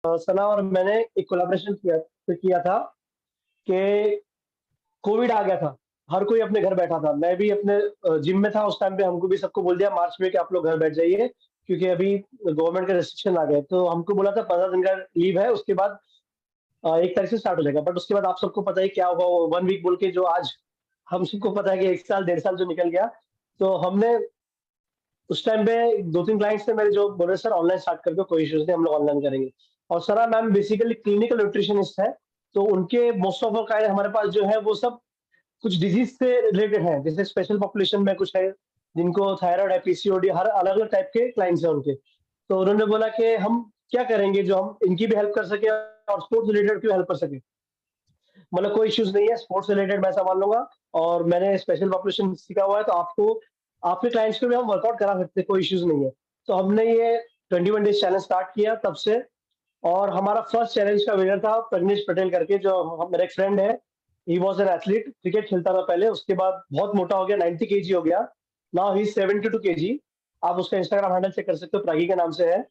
सना और मैंने एक कोलैबोरेशन किया था कि कोविड आ गया था। हर कोई अपने घर बैठा था। मैं भी अपने जिम में था उस टाइम पे। हमको भी सबको बोल दिया मार्च में कि आप लोग घर बैठ जाइए, क्योंकि अभी गवर्नमेंट के रेस्ट्रिक्शन आ गए। तो हमको बोला था 15 दिन का लीव है, उसके बाद 1 तारीख से स्टार्ट हो जाएगा। बट उसके बाद आप सबको पता है क्या हुआ, वो 1 वीक बोल के जो आज हम सबको पता है कि 1 साल, 1.5 साल जो निकल गया। तो हमने उस टाइम पे 2-3 क्लाइंट्स थे मेरे जो बोले सर ऑनलाइन स्टार्ट कर दो, कोई इश्यूज़ नहीं, हम लोग ऑनलाइन करेंगे। और सना मैम बेसिकली क्लिनिकल न्यूट्रिशनिस्ट है, तो उनके मोस्ट ऑफ द क्लाइंट हमारे पास जो है वो सब कुछ डिजीज़ से रिलेटेड हैं। जैसे स्पेशल पॉपुलेशन में कुछ है, जिनको थायराइड है, पीसीओडी, हर अलग-अलग टाइप के क्लाइंट्स हैं उनके। तो उन्होंने बोला कि हम क्या करेंगे जो हम इनकी भी हेल्प कर सकें और स्पोर्ट्स रिलेटेड की भी हेल्प कर सकें। मतलब कोई इश्यूज़ नहीं है, स्पोर्ट्स रिलेटेड मैं सँभाल लूँगा और मैंने स्पेशल पॉपुलेशन सीखा हुआ है, तो आपको आपके क्लाइंट्स को भी हम वर्कआउट करा सकते हैं, कोई इश्यूज़ नहीं है। तो हमने ये 21 डेज़ चैलेंज स्टार्ट किया तब से। और हमारा फर्स्ट चैलेंज का विनर था प्रज्ञेश पटेल करके, जो मेरा एक फ्रेंड है। He was an athlete, cricket खेलता था पहले, उसके बाद बहुत मोटा हो गया, 90 केजी हो गया। Now he is 72 KG. आप उसका इंस्टाग्राम हैंडल चेक कर सकते हो, प्रागी के नाम से है।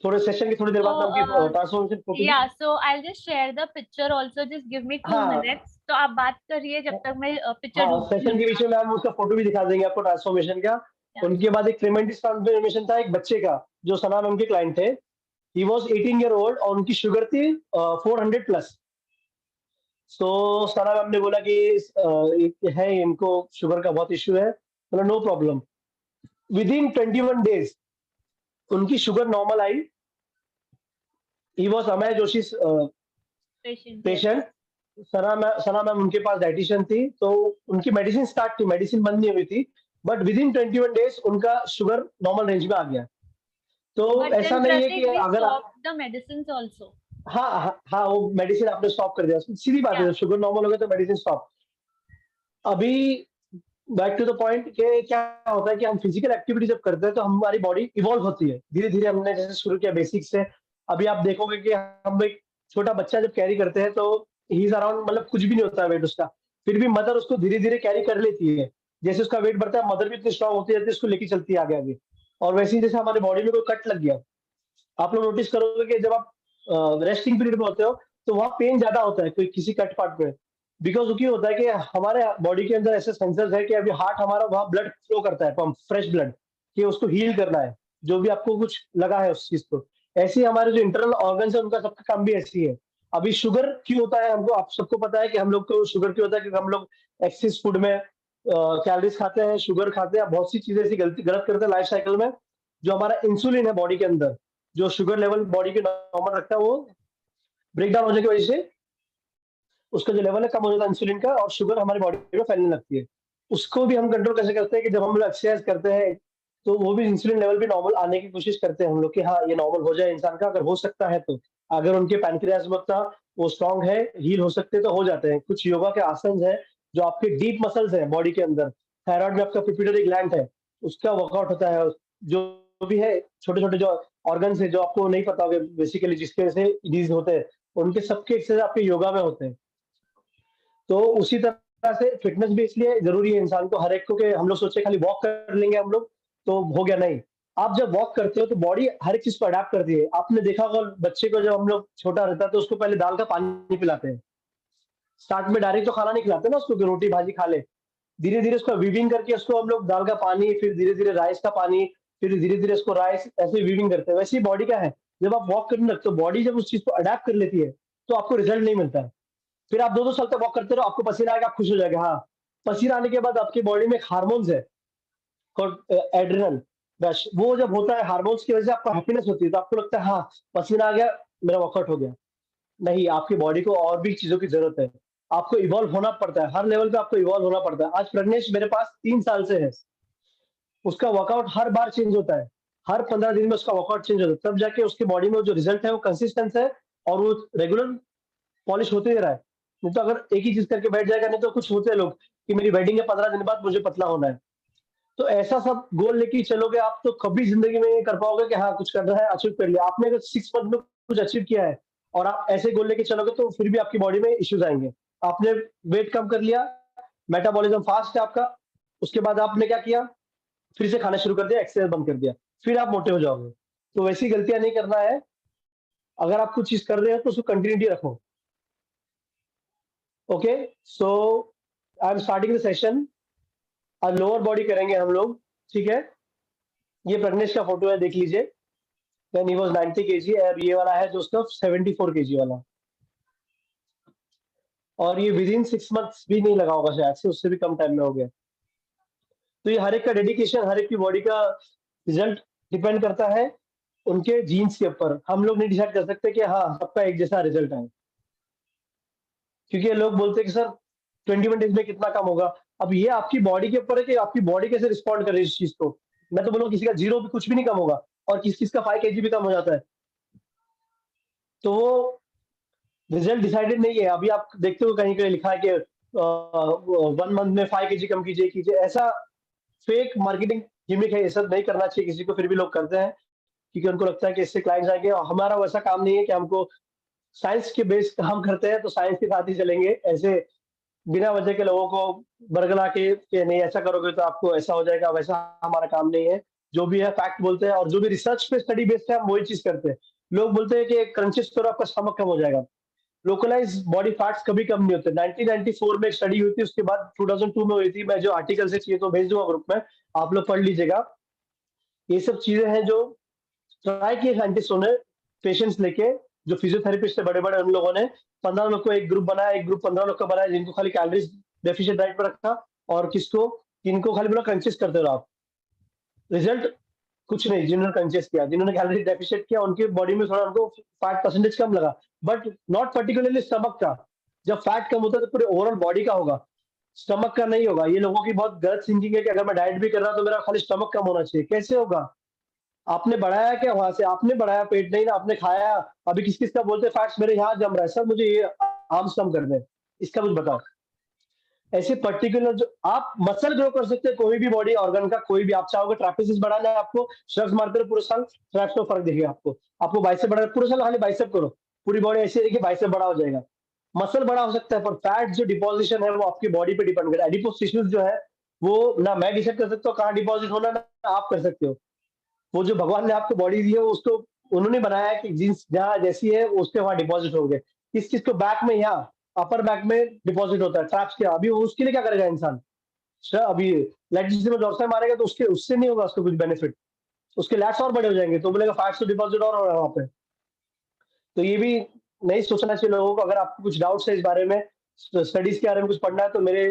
थोड़े सेशन की थोड़ी देर बाद मैं उनकी So, ट्रांसफॉर्मेशन फोटो भी। yeah, so I'll just share the picture also. Just give me 2 minutes. हाँ, तो आप बात करिए जब तक मैं पिक्चर हाँ, ढूंढती सेशन हूँ। के बीच में मैम उसका फोटो भी दिखा देंगे आपको ट्रांसफॉर्मेशन का। Yeah. उनके बाद एक ट्रेमेंडस ट्रांसफॉर्मेशन था एक बच्चे का, जो सना मैम के क्लाइंट थे। ही वाज़ 18 ईयर ओल्ड और उनकी शुगर थी 400 प्लस। तो सना मैम ने बोला कि एक है इनको शुगर का बहुत इश्यू है। बोला नो प्रॉब्लम। विदिन 21 डेज़ उनकी शुगर नॉर्मल आई। He was Amey Joshi Patient, yes. Patient. Sana ma'am उनके पास डायटीशियन थी, तो उनकी मेडिसिन स्टार्ट थी, मेडिसिन बंद नहीं हुई थी। बट विदिन 21 डेज़ उनका शुगर नॉर्मल रेंज में आ गया। तो But ऐसा then नहीं है कि Pratik, we अगर stopped the medicines also. हाँ, हाँ, हाँ, वो मेडिसिन आपने स्टॉप कर दिया। सीधी बात है, Yeah. जब शुगर नॉर्मल हो गया तो मेडिसिन स्टॉप। अभी बैक टू द पॉइंट कि क्या होता है कि हम फिजिकल एक्टिविटी जब करते हैं तो हमारी बॉडी इवॉल्व होती है। धीरे-धीरे हमने जैसे शुरू किया बेसिक से। अभी आप देखोगे कि हम एक छोटा बच्चा जब कैरी करते हैं तो ही इज़ अराउंड, मतलब कुछ भी नहीं होता है वेट उसका। फिर भी मदर उसको धीरे-धीरे कैरी कर लेती है। जैसे उसका वेट बढ़ता है, मदर भी इतनी स्ट्रॉन्ग होती जाती है, उसको लेके चलती है आगे-आगे। और वैसे ही जैसे हमारी बॉडी में कोई कट लग गया, आप लोग नोटिस करोगे कि जब आप रेस्टिंग पीरियड में होते हो, तो वहाँ पेन ज़्यादा होता है कोई किसी कट पार्ट में। बिकॉज़ वो क्यों होता है कि हमारे बॉडी के अंदर ऐसे सेंसर्स है कि अभी हार्ट हमारा वहाँ ब्लड फ्लो करता है, पंप फ्रेश ब्लड, कि उसको हील करना है, जो भी आपको कुछ लगा है उस चीज़ को। ऐसे ही हमारे जो इंटरनल ऑर्गन्स है उनका सबका काम भी ऐसे ही है। अभी शुगर क्यों होता है हमको, आप सबको पता है कि हम लोग को शुगर क्यों होता है, क्योंकि हम लोग एक्सेस फूड में कैलोरीज़ खाते हैं, शुगर खाते हैं, बहुत सी चीज़ें ऐसी गलत करते हैं लाइफ साइकिल में। जो हमारा इंसुलिन है बॉडी के अंदर, जो शुगर लेवल बॉडी के नॉर्मल रखता है, वो ब्रेक डाउन होने की वजह से उसका जो लेवल है कम हो जाता है इंसुलिन का, और शुगर हमारी बॉडी में फैलने लगती है। उसको भी हम कंट्रोल कैसे करते हैं कि जब हम लोग एक्सरसाइज करते हैं, तो वो भी इंसुलिन लेवल भी नॉर्मल आने की कोशिश करते हैं हम लोग कि हाँ, ये नॉर्मल हो जाए इंसान का, अगर हो सकता है तो। अगर उनके पैनक्रियाज़ में उतना वो स्ट्रॉन्ग है, हील हो सकते हैं तो हो जाते हैं। कुछ योगा के आसन्स हैं, जो आपके डीप मसल्स हैं बॉडी के अंदर। थायरॉइड में आपका पिट्यूटरी ग्लैंड है, उसका वर्कआउट होता है। जो भी है, छोटे-छोटे जो ऑर्गन्स हैं, जो आपको नहीं पता होगा बेसिकली, जिसकी वजह से डिज़ीज़ होते हैं, उनके सबके एक्सरसाइज आपके योगा में होते हैं। तो उसी तरह से फिटनेस भी इसलिए ज़रूरी है इंसान को, हर एक को, कि हम लोग सोचे खाली वॉक कर लेंगे हम लोग, तो हो गया, नहीं। आप जब वॉक करते हो तो बॉडी हर एक चीज़ को अडैप्ट करती है। आपने देखा होगा बच्चे को, जब हम लोग छोटा रहता है तो उसको पहले दाल का पानी पिलाते हैं। स्टार्ट में डायरेक्ट तो खाना नहीं खिलाते ना उसको कि रोटी भाजी खा ले। धीरे-धीरे उसको वीविंग करके उसको हम लोग दाल का पानी, फिर धीरे-धीरे राइस का पानी, फिर धीरे-धीरे उसको राइस, ऐसे वीविंग करते हैं। वैसे ही बॉडी का है, जब आप वॉक करने लगते हो, बॉडी जब उस चीज़ को अडैप्ट कर लेती है, तो आपको रिजल्ट नहीं मिलता है। फिर आप 2-2 साल तक वॉक करते रहो, आपको पसीना आएगा, आप खुश हो जाएँगे, हाँ। पसीना आने के बाद आपकी बॉडी में एक हार्मोन्स है कॉल्ड एड्रेनल रश। वो जब होता है, हार्मोन्स की वजह से आपको हैप्पीनेस होती है, तो आपको लगता है हाँ, पसीना आ गया, मेरा वर्कआउट हो गया। नहीं, आपकी बॉडी को और भी चीज़ों की ज़रूरत है। आपको इवॉल्व होना पड़ता है, हर लेवल पे आपको इवॉल्व होना पड़ता है। आज प्रज्ञेश मेरे पास 3 साल से है। उसका वर्कआउट हर बार चेंज होता है। हर 15 दिन में उसका वर्कआउट चेंज होता है। तब जाके उसकी बॉडी में जो रिज़ल्ट है वो कंसिस्टेंस है, और वो रेगुलर पॉलिश होते ही रहा है। नहीं तो अगर एक ही चीज़ करके बैठ जाएगा, नहीं तो कुछ होते हैं लोग कि मेरी वेडिंग है 15 दिन बाद मुझे पतला होना है। तो ऐसा सब गोल लेके ही चलोगे आप, तो कभी ज़िंदगी में ये कर पाओगे कि हाँ, कुछ करना है, अचीव कर लिया। आपने अगर 6 मंथ में कुछ अचीव किया है और आप ऐसे गोल लेके चलोगे, तो फिर भी आपकी बॉडी में इश्यूज़ आएँगे। आपने वेट कम कर लिया, मेटाबॉलिज़्म फास्ट है आपका, उसके बाद आपने क्या किया, फिर से खाना शुरू कर दिया, एक्सरसाइज़ बंद कर दिया, फिर आप मोटे हो जाओगे। तो वैसी गलतियाँ नहीं करना है। अगर आप कुछ चीज कर रहे हो तो उसको कंटिन्यूटी रखो। Okay, so I am starting the session. Lower body करेंगे हम लोग, ठीक है। ये प्रज्ञेश का फोटो है, देख लीजिए। When he was 90 kg, और ये वाला है जो उसका 74 kg वाला, और ये विद इन 6 मंथ्स भी नहीं लगा होगा शायद से, उससे भी कम टाइम में हो गया। तो ये हर एक का डेडिकेशन, हर एक की बॉडी का रिजल्ट डिपेंड करता है उनके जीन्स के ऊपर। हम लोग नहीं डिसाइड कर सकते कि हाँ सबका एक जैसा रिजल्ट आए, क्योंकि ये लोग बोलते हैं कि सर 21 डेज में कितना कम होगा। अब ये आपकी बॉडी के ऊपर है कि आपकी बॉडी कैसे रिस्पॉन्ड कर रही है इस चीज को। मैं तो बोलूँ किसी का 0 भी कुछ भी नहीं कम होगा, और किसी का 5 kg भी कम हो जाता है। तो वो रिजल्ट डिसाइडेड नहीं है। अभी आप देखते हो कहीं कहीं लिखा है कि 1 मंथ में 5 kg कम कीजिए कीजिए, ऐसा फेक मार्केटिंग गिमिक है। ये सब नहीं करना चाहिए किसी को, फिर भी लोग करते हैं क्योंकि उनको लगता है कि इससे क्लाइंट्स आएंगे। और हमारा वैसा काम नहीं है कि हमको साइंस के बेस काम करते हैं तो साइंस के साथ ही चलेंगे। ऐसे बिना वजह के लोगों को बरगला के कि नहीं ऐसा करोगे तो आपको ऐसा हो जाएगा, वैसा हमारा काम नहीं है। जो भी है फैक्ट बोलते हैं, और जो भी रिसर्च पे स्टडी बेस्ड है हम वही चीज करते हैं। लोग बोलते हैं कि क्रंचेस करो आपका स्टमक कम हो जाएगा। लोकलाइज बॉडी फैट्स कभी कम नहीं होते। 1994 में एक स्टडी हुई थी, उसके बाद 2002 में हुई थी। मैं जो आर्टिकल से चाहिए तो भेज दूंगा ग्रुप में, आप लोग पढ़ लीजिएगा। ये सब चीजें हैं जो ट्राई किए साइंटिस्टों ने, पेशेंट्स लेके। जो फिजियोथेरेपिस्ट है बड़े बड़े, उन लोगों ने 15 लोग को एक ग्रुप बनाया, एक ग्रुप 15 लोग का बनाया, जिनको खाली कैलोरीज डेफिशिएंट डाइट पर रखा, और किसको, इनको खाली बोला कंसिस्ट करते रहो आप। रिजल्ट कुछ नहीं। जिन्होंने कंसिस्ट किया, जिन्होंने कैलोरी डेफिशिएंट किया, उनकी बॉडी में थोड़ा उनको फैट परसेंटेज कम लगा, बट नॉट पर्टिकुलरली स्टमक का। जब फैट कम होता है तो पूरे ओवरऑल बॉडी का होगा, स्टमक का नहीं होगा। ये लोगों की बहुत गलत थिंकिंग है कि अगर मैं डाइट भी कर रहा हूं तो मेरा खाली स्टमक कम होना चाहिए। कैसे होगा? आपने बढ़ाया क्या वहां से? आपने बढ़ाया पेट नहीं ना, आपने खाया। अभी किस किस का बोलते फैट्स मेरे यहाँ जम रहा है सर, मुझे ये आर्म्स कम कर दे, इसका कुछ बताओ। ऐसे पर्टिकुलर जो आप मसल ग्रो कर सकते हैं, कोई भी बॉडी ऑर्गन का, कोई भी। आप चाहोगे ट्रापेसिस बढ़ाना है आपको, शख्स मारते रहो पूरे साल, ट्रैप्स में फर्क दिखेगा आपको। आपको बाइसेप बढ़ाना है, पूरे साल खाली बाइसेप करो, पूरी बॉडी ऐसी रहेगी, बाइसेप बड़ा हो जाएगा। मसल बड़ा हो सकता है, पर फैट जो डिपोजिशन है वो आपकी बॉडी पे डिपेंड करता है। एडिपोज टिश्यूज जो है वो ना मैं डिसाइड कर सकता हूँ कहाँ डिपॉजिट होना, ना आप कर सकते हो। वो जो भगवान ने आपको बॉडी दी है उसको उन्होंने बनाया है कि जीन्स जहाँ जैसी है उसके वहां डिपॉजिट हो गए। किस चीज को बैक में, यहाँ अपर बैक में डिपॉजिट होता है ट्रैप्स के। अभी उसके लिए क्या करेगा इंसान? अभी लेग जिसमें डोर्सल मारेगा तो उसके उससे नहीं होगा उसको कुछ बेनिफिट, उसके लैट्स और बड़े हो जाएंगे, तो बोलेगा फैट्स तो डिपॉजिट और हो रहा है वहां पे। तो ये भी नहीं सोचना चाहिए लोगों को। अगर आपको कुछ डाउट्स है इस बारे में, स्टडीज के बारे में कुछ पढ़ना है, तो मेरे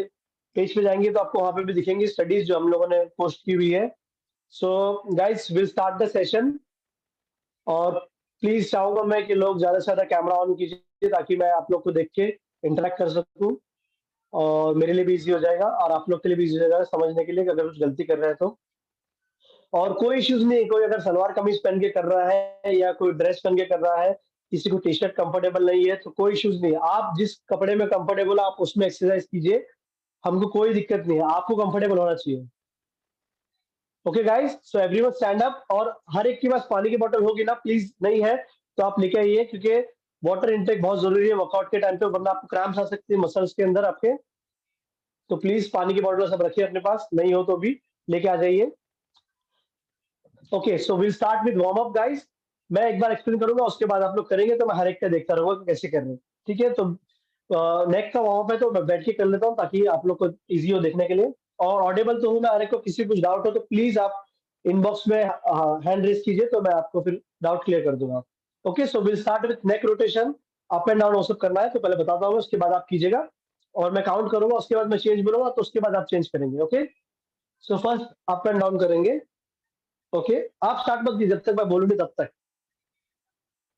पेज पे जाएंगे तो आपको वहां पे भी दिखेंगी स्टडीज जो हम लोगों ने पोस्ट की हुई है। So guys will start the session. और प्लीज चाहूंगा मैं कि लोग ज्यादा से ज्यादा कैमरा ऑन कीजिए ताकि मैं आप लोग को देख के इंटरेक्ट कर सकूं, और मेरे लिए भी इजी हो जाएगा और आप लोग के लिए भी इजी हो जाएगा समझने के लिए कि अगर कुछ गलती कर रहे हैं तो। और कोई इश्यूज नहीं है, कोई अगर सलवार कमीज पहन के कर रहा है या कोई ड्रेस पहन के कर रहा है, किसी को टी शर्ट कंफर्टेबल नहीं है, तो कोई इश्यूज नहीं है। आप जिस कपड़े में कंफर्टेबल आप उसमें एक्सरसाइज कीजिए, हमको कोई दिक्कत नहीं है, आपको कंफर्टेबल होना चाहिए। Okay guys, so everyone stand up. और हर एक के पास पानी की बोतल होगी ना, प्लीज नहीं है तो आप लेके आइए, क्योंकि वाटर इंटेक बहुत जरूरी है वर्कआउट के टाइम पे, वरना आपको क्रैम्प्स आ सकते हैं मसल्स के अंदर आपके। तो प्लीज पानी की बोतल सब रखिए अपने पास, नहीं हो तो भी लेके आ जाइए। Okay, so will start with warm up guys. मैं एक बार एक्सप्लेन करूंगा, उसके बाद आप लोग करेंगे, तो मैं हर एक का देखता रहूंगा कि कैसे कर रहे हैं। ठीक है, तो नेक का वार्म अप है तो मैं बैठ के कर लेता हूँ ताकि आप लोग को इजी हो देखने के लिए। और ऑडिबल तो हूँ मैं हर एक को। किसी को कुछ डाउट हो तो प्लीज आप इनबॉक्स में हैंड रेज कीजिए, तो मैं आपको फिर डाउट क्लियर कर दूंगा। Okay, so will start with neck rotation. Up and down वो सब करना है, तो पहले बताता हूँ, उसके बाद आप कीजिएगा। और मैं काउंट करूंगा, उसके बाद मैं चेंज बोलूंगा, तो उसके बाद आप चेंज करेंगे। Okay, so first up and down करेंगे। ओके, आप स्टार्ट मत कीजिए जब तक मैं बोलूंगी तब तक।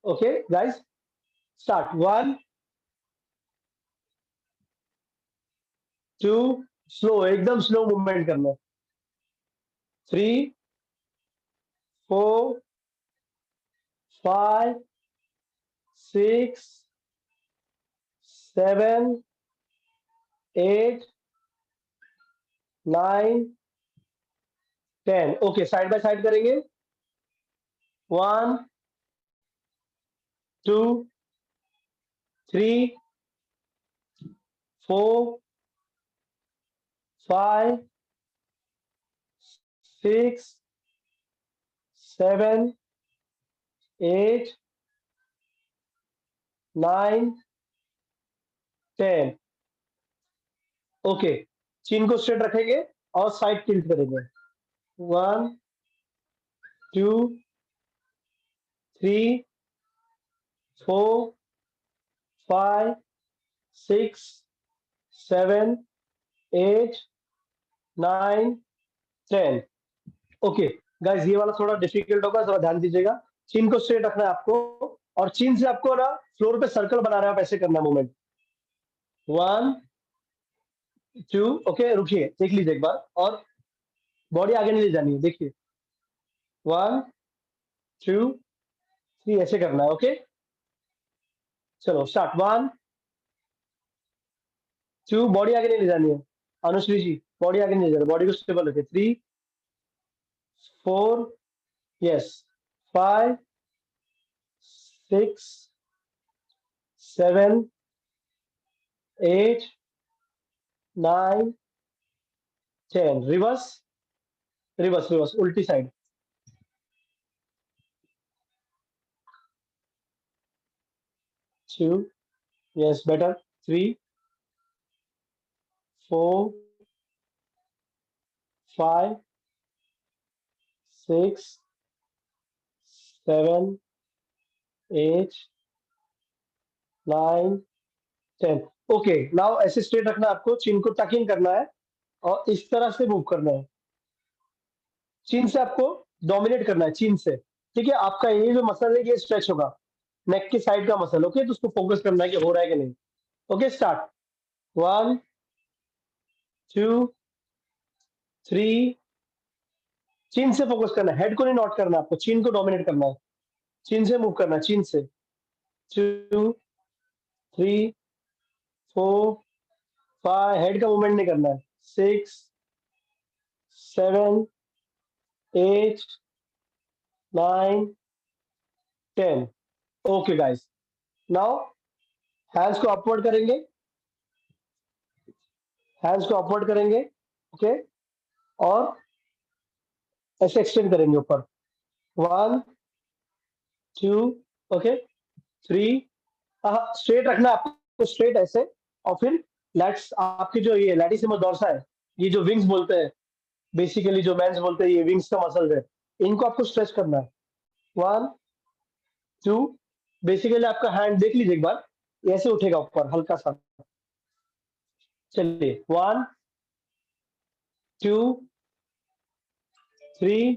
Okay guys, start. 1 2, स्लो, एकदम स्लो मूवमेंट करना। 3 4 5 6 7 8 9 10। ओके, साइड बाय साइड करेंगे। 1 2 3 4 5 6 7 8 9, 10। ओके, चिन को स्ट्रेट रखेंगे और साइड टिल्ट करेंगे। 1, 2, 3, 4, 5, 6, 7, 8, 9, 10। ओके गाइस, ये वाला थोड़ा डिफिकल्ट होगा, थोड़ा ध्यान दीजिएगा। चिन को स्ट्रेट रखना है आपको, और चिन से आपको ना फ्लोर पे सर्कल बना रहे हो, ऐसे करना मूवमेंट। 1, 2, ओके रुकिए, देख लीजिए एक बार, और बॉडी आगे नहीं ले जानी है, देखिए। 1, 2, 3, ऐसे करना है। ओके चलो स्टार्ट। 1, 2, बॉडी आगे नहीं ले जानी है। अनुश्री जी, बॉडी आगे नहीं ले जानी, बॉडी को स्टेबल रखे। 3, 4, यस, 5, 6, 7, 8, 9, 10। रिवर्स, रिवर्स, रिवर्स, उल्टी side. 2, yes, better. 3, 4, 5, 6, 7, 8, 9, 10। Okay, now ऐसे स्ट्रेट रखना है आपको, चिन को टकिंग करना है और इस तरह से मूव करना है। चिन से आपको डोमिनेट करना है, चिन से। ठीक है, आपका ये जो मसल है ये स्ट्रेच होगा, नेक की साइड का मसल। ओके, तो उसको फोकस करना है कि हो रहा है कि नहीं। Okay start. 1, 2, 3, चिन से फोकस करना है, हेड को नहीं नॉट करना है आपको, चिन को डोमिनेट करना है, चिन से मूव करना है, चिन से। 2, 3, 4, 5, हेड का मूवमेंट नहीं करना है। 6, 7, 8, 9, 10। ओके गाइस, नाउ हैंड्स को अपवर्ड करेंगे, हैंड्स को अपवर्ड करेंगे। ओके, और ऐसे एक्सटेंड करेंगे ऊपर। 1, 2, ओके, 3। स्ट्रेट रखना है आपको, स्ट्रेट ऐसे, और फिर लैट्स आपकी जो ये लैटिसिमस डोर्सा है, ये जो विंग्स बोलते हैं, बेसिकली जो मेंस बोलते हैं, ये विंग्स का मसल्स है, इनको आपको स्ट्रेच करना है। 1, 2, बेसिकली आपका हैंड देख लीजिए एक बार, ये ऐसे उठेगा ऊपर हल्का सा। चलिए 1, 2, 3,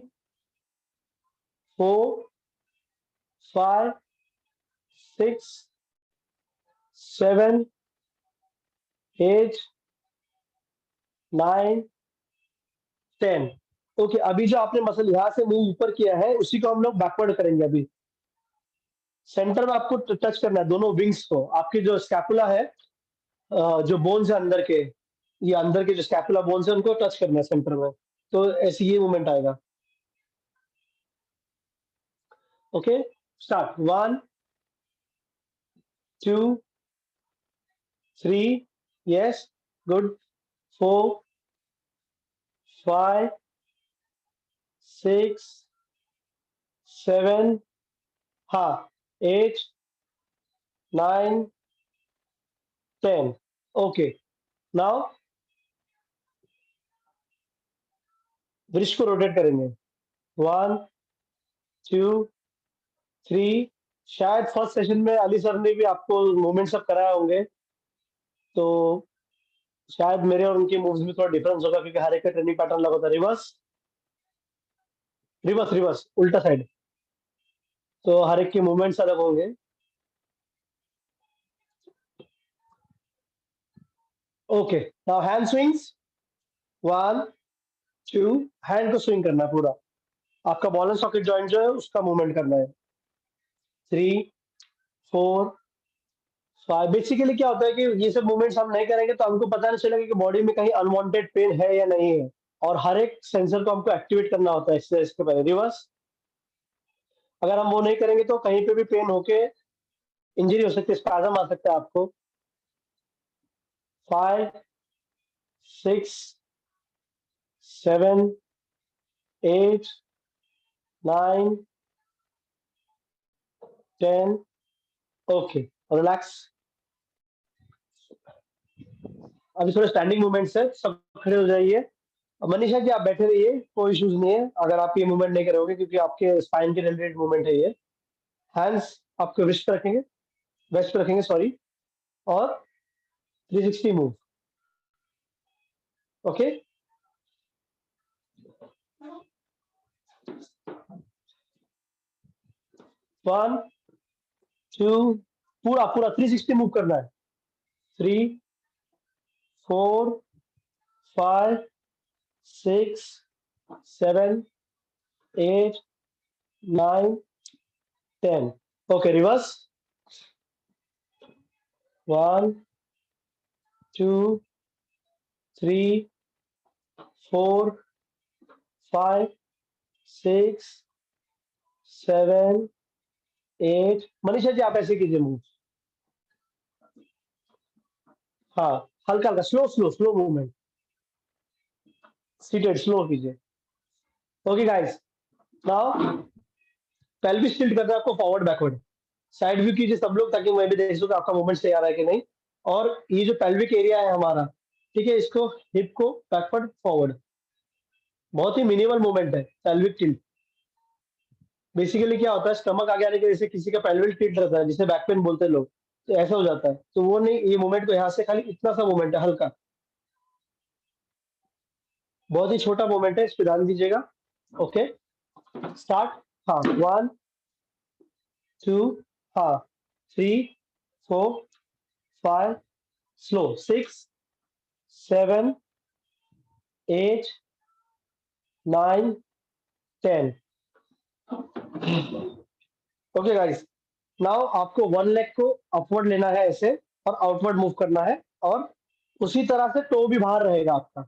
4, 5, 6, 7, 8, 9, 10। ओके, अभी जो आपने मसल यहाँ से मूव ऊपर किया है, उसी को हम लोग बैकवर्ड करेंगे। अभी सेंटर में आपको टच करना है दोनों विंग्स को। आपकी जो स्कैपुला है, जो बोन्स है अंदर के, ये अंदर के जो स्कैपुला बोन्स है, उनको टच करना है सेंटर में, तो ऐसे ये मूवमेंट आएगा। Okay start. 1, 2, 3, yes, good. 4, 5, 6, 7, हाँ, 8, 9, 10। ओके, नाउ ब्रिस्ट को रोटेट करेंगे। 1, 2, 3। शायद फर्स्ट सेशन में अली सर ने भी आपको मूवमेंट सब कराए होंगे, तो शायद मेरे और उनके मूव्स में थोड़ा डिफरेंस होगा, क्योंकि हर एक का ट्रेनिंग पैटर्न अलग होता है। रिवर्स, रिवर्स, रिवर्स, उल्टा साइड, तो हर एक के मूवमेंट्स अलग होंगे। Okay, now hand swings. 1, 2, hand को स्विंग करना है पूरा, आपका बॉल एंड सॉकेट जॉइंट जो है उसका मूवमेंट करना है। 3, 4, 5। बेसिकली क्या होता है कि ये सब मूवमेंट्स हम नहीं करेंगे तो हमको पता नहीं चलेगा कि बॉडी में कहीं अनवांटेड पेन है या नहीं है, और हर एक सेंसर को हमको एक्टिवेट करना होता है एक्सरसाइज के पहले। रिवर्स, अगर हम वो नहीं करेंगे तो कहीं पे भी पेन होके इंजरी हो सकती है, स्पैज़म आ सकता है आपको। 5, 6, 7, 8, 9, 10। Okay, relax. अभी थोड़े स्टैंडिंग मूवमेंट्स है, सब खड़े हो जाइए। मनीषा जी आप बैठे रहिए, कोई इश्यूज नहीं है अगर आप ये मूवमेंट नहीं करोगे, क्योंकि आपके स्पाइन के रिलेटेड मूवमेंट है ये। हैंड्स आपके वेस्ट पे रखेंगे, वेस्ट पे रखेंगे सॉरी, और 360 मूव। ओके, 1 2, पूरा पूरा 360 मूव करना है। 3 4 5 6 7 8 9 10। Okay, reverse. 1 2 3 4 5 6 7 8। मनीषा जी आप ऐसे कीजिए मूव। हाँ, हल्का हल्का, slow slow slow movement, seated slow कीजिए। Okay guys, now pelvis tilt करना है आपको फॉरवर्ड बैकवर्ड। साइड व्यू कीजिए सब लोग, ताकि मैं भी देख सकूं आपका मूवमेंट सही आ रहा है कि नहीं। और ये जो पेल्विक एरिया है हमारा, ठीक है, इसको हिप को बैकवर्ड फॉरवर्ड, बहुत ही मिनिमल मूवमेंट है पेल्विक टिल्ट। बेसिकली क्या होता है, स्टमक आगे आने की वजह से किसी का पेल्विक टिल्ट रहता है, जिसे बैक पेन बोलते हैं लोग, तो ऐसा हो जाता है। तो वो नहीं, ये मूवमेंट को यहाँ से खाली इतना सा मूवमेंट है, हल्का, बहुत ही छोटा मूवमेंट है, इस पर ध्यान दीजिएगा। Okay, start. हाँ, 1 2, हाँ 3 4 5, स्लो 6 7 8 9 10। ओके गाइस, नाउ आपको वन लेग को अपवर्ड लेना है ऐसे, और आउटवर्ड मूव करना है, और उसी तरह से टो भी बाहर रहेगा आपका।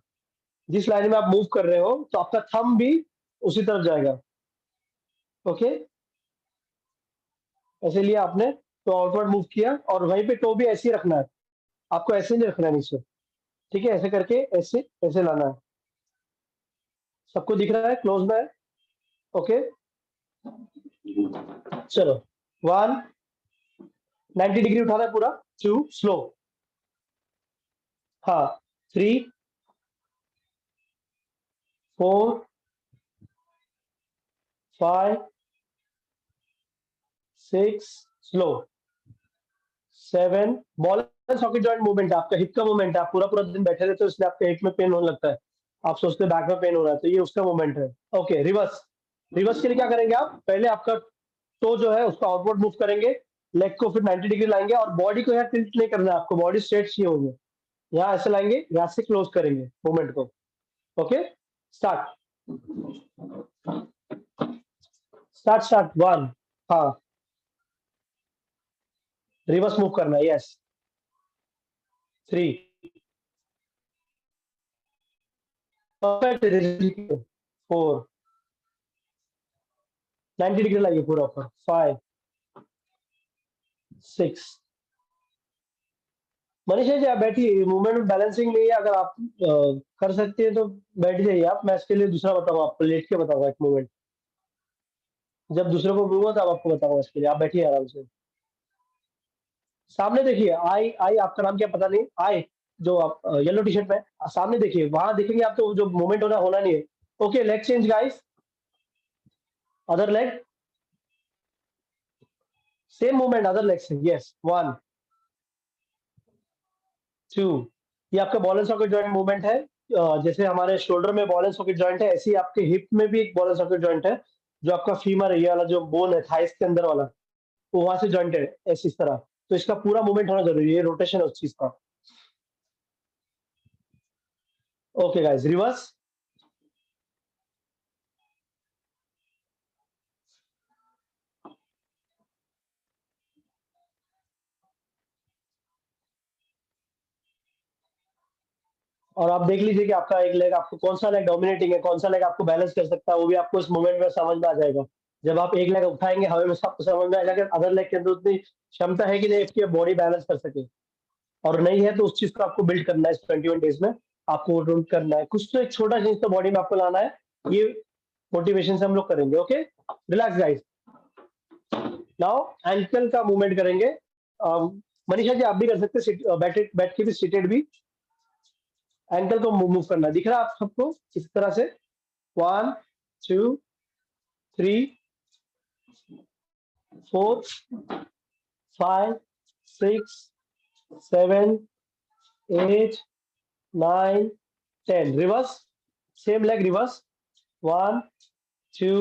जिस लाइन में आप मूव कर रहे हो, तो आपका थंब भी उसी तरफ जाएगा। ओके, ऐसे लिया आपने, तो आउटवर्ड मूव किया, और वहीं पे टो भी ऐसे ही रखना है आपको, ऐसे नहीं रखना है नीचे। ठीक है, ऐसे करके ऐसे ऐसे लाना है। सबको दिख रहा है, क्लोज में है। ओके, चलो 1 90 डिग्री उठाना है पूरा। 2 स्लो, हाँ 3 4 5 6 slow 7। Ball and socket joint movement है आपका, हिप का मूवमेंट है। आप पूरा पूरा दिन बैठे रहते हो, इसलिए आपके हिप में पेन होने लगता है, आप सोचते हैं बैक में पेन हो रहा है, तो ये उसका मूवमेंट है। Okay, reverse. रिवर्स के लिए क्या करेंगे आप, पहले आपका टो जो है उसको आउटवर्ड मूव करेंगे, लेग को फिर 90 डिग्री लाएंगे, और बॉडी को यहाँ टिल्ट नहीं करना है आपको, बॉडी स्ट्रेट चाहिए होगी। यहाँ ऐसे लाएंगे, यहाँ से क्लोज करेंगे मूवमेंट को। ओके, स्टार्ट स्टार्ट स्टार्ट 1, हाँ रिवर्स मूव करना है, यस 3 परफेक्ट 4 90 डिग्री लाइए पूरा ऊपर 5 6। मनीषा जी आप बैठिए, मूवमेंट बैलेंसिंग नहीं है, अगर आप कर सकते हैं तो बैठ जाइए आप, मैं इसके लिए दूसरा बताऊंगा आपको, लेट के बताऊंगा एक मूवमेंट, जब दूसरे को दूंगा तब आपको बताऊंगा, इसके लिए आप बैठिए आराम से। सामने देखिए, आई आई आपका नाम क्या पता नहीं, आई जो आप येलो टी शर्ट में, सामने देखिए, वहां देखेंगे आप तो जो मूवमेंट होना होना नहीं है। Okay, leg change guys, other leg, same movement other leg से, यस 1 2। ये आपका ball and socket joint movement है। जैसे हमारे शोल्डर में बॉल एंड सॉकेट जॉइंट है, ऐसे ही आपके हिप में भी एक बॉल एंड सॉकेट जॉइंट है। जो आपका फीमर है, ये वाला जो बोन है थाइस के अंदर वाला, वो वहां से जॉइंट है ऐसे, इस तरह। तो इसका पूरा मूवमेंट होना जरूरी है, रोटेशन है उस चीज का। Okay guys, reverse. और आप देख लीजिए कि आपका एक लेग, आपको कौन सा लेग डोमिनेटिंग है, कौन सा लेग आपको बैलेंस कर सकता है, वो भी आपको इस मूवमेंट में समझ में आ जाएगा। जब आप एक लेग उठाएंगे हवा में, सबको समझ में आ जाएगा अदर लेग के अंदर उतनी क्षमता है कि नहीं इसकी बॉडी बैलेंस कर सके, और नहीं है तो उस चीज को आपको बिल्ड करना है इस 21 डेज में। आपको रूट करना है, कुछ तो एक छोटा चीज तो बॉडी में आपको लाना है। ये मोटिवेशन से हम लोग करेंगे। Okay, relax guys. Now ankle का मूवमेंट करेंगे। मनीषा जी आप भी कर सकते हैं, बैठ के भी सीटेड भी एंकल को मूव करना दिख रहा है आप सबको इस तरह से 1 2 3 4 5 6 7 8 9 10 reverse same leg reverse 1 2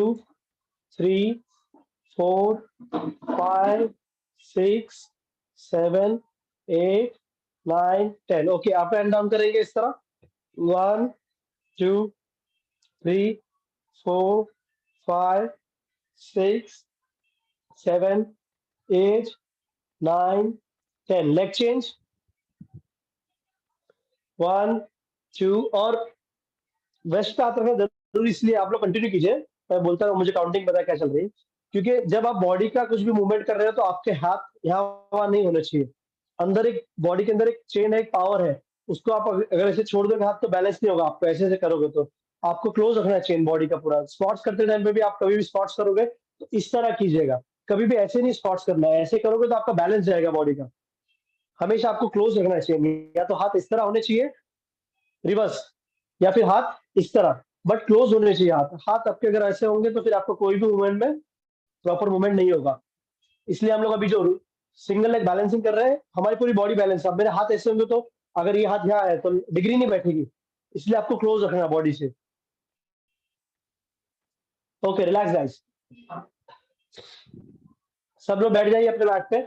3 4 5 6 7 8 9 10 okay up and down करेंगे इस तरह 1 2 3 4 5 6 7 8 9 10 लेग चेंज 1 2 और वेस्ट पे आते हैं जरूर इसलिए आप लोग कंटिन्यू कीजिए मैं बोलता हूँ मुझे काउंटिंग पता है क्या चल रही है क्योंकि जब आप बॉडी का कुछ भी मूवमेंट कर रहे हो तो आपके हाथ यहाँ वहां नहीं होने चाहिए अंदर एक बॉडी के अंदर एक चेन है एक पावर है उसको आप अगर ऐसे छोड़ दोगे हाथ तो बैलेंस नहीं होगा आपको ऐसे ऐसे करोगे तो आपको क्लोज रखना है चेन बॉडी का पूरा स्क्वाट्स करते टाइम पे भी आप कभी भी स्क्वाट्स करोगे तो इस तरह कीजिएगा कभी भी ऐसे नहीं स्क्वाट्स करना है ऐसे करोगे तो आपका बैलेंस जाएगा बॉडी का हमेशा आपको क्लोज रखना चाहिए या तो हाथ इस तरह होने चाहिए रिवर्स या फिर हाथ इस तरह बट क्लोज होने चाहिए हाथ हाथ आपके अगर ऐसे होंगे तो फिर आपको कोई भी मूवमेंट में प्रॉपर मूवमेंट नहीं होगा इसलिए हम लोग अभी जो सिंगल लेग बैलेंसिंग कर रहे हैं हमारी पूरी बॉडी बैलेंस अब मेरे हाथ ऐसे होंगे तो अगर ये हाथ यहाँ है तो डिग्री नहीं बैठेगी इसलिए आपको क्लोज रखना है बॉडी से ओके रिलैक्स गाइस सब लोग बैठ जाइए अपने मैट पे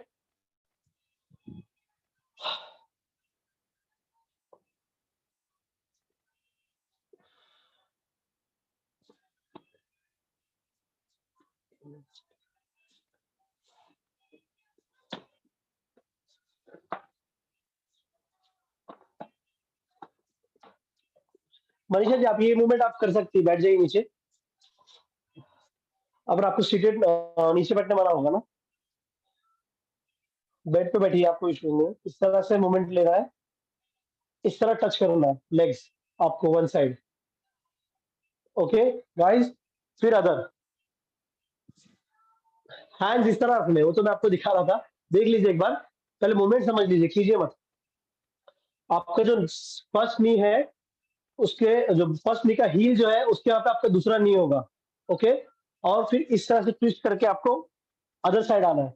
मनीषा जी आप ये मूवमेंट आप कर सकती है बैठ जाइए नीचे अगर आपको सीटेड नीचे बैठने वाला होगा ना बेड पे बैठिए आपको इशू नहीं है इस तरह से मूवमेंट लेना है इस तरह टच करना है लेग्स आपको वन साइड ओके गाइस फिर अदर हैंड्स इस तरह रखने वो तो मैं आपको दिखा रहा था देख लीजिए एक बार पहले मूवमेंट समझ लीजिए कीजिए मत आपका जो फर्स्ट नी है उसके जो फर्स्ट नी का हील जो है उसके यहाँ पे आपका दूसरा नी होगा ओके और फिर इस तरह से ट्विस्ट करके आपको अदर साइड आना है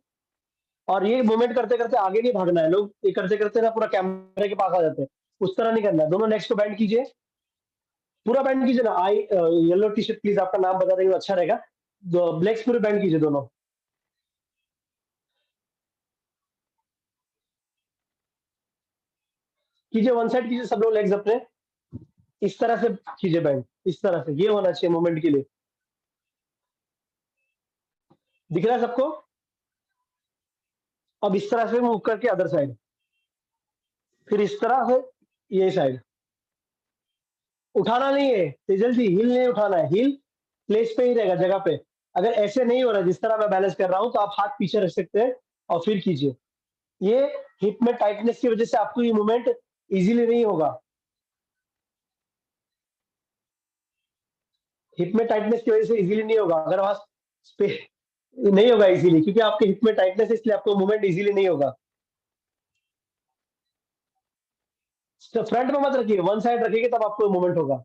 और ये मूवमेंट करते करते आगे नहीं भागना है लोग ये करते करते ना पूरा कैमरे के पास आ जाते हैं उस तरह नहीं करना है दोनों नेक्स्ट को बैंड कीजिए पूरा बैंड कीजिए ना आई येलो टी शर्ट प्लीज आपका नाम बता देंगे अच्छा रहेगा लेग्स पूरे बैंड कीजिए दोनों कीजिए वन साइड कीजिए सब लोग लेग्स अपने इस तरह से कीजिए बैंड इस तरह से ये होना चाहिए मूवमेंट के लिए दिख रहा है सबको अब इस तरह से मूव करके अदर साइड फिर इस तरह से ये साइड उठाना नहीं है तेजल जी हिल नहीं उठाना है हिल प्लेस पे ही रहेगा जगह पे अगर ऐसे नहीं हो रहा जिस तरह मैं बैलेंस कर रहा हूं तो आप हाथ पीछे रख सकते हैं और फिर कीजिए ये हिप में टाइटनेस की वजह से आपको ये मूवमेंट इजीली नहीं होगा हिप में टाइटनेस की वजह से इजीली नहीं होगा अगर वहां नहीं होगा इजीली क्योंकि आपके हिप में टाइटनेस है इसलिए आपको मूवमेंट इजीली नहीं होगा तो फ्रंट में मत रखिए वन साइड रखिएगा तब आपको मूवमेंट होगा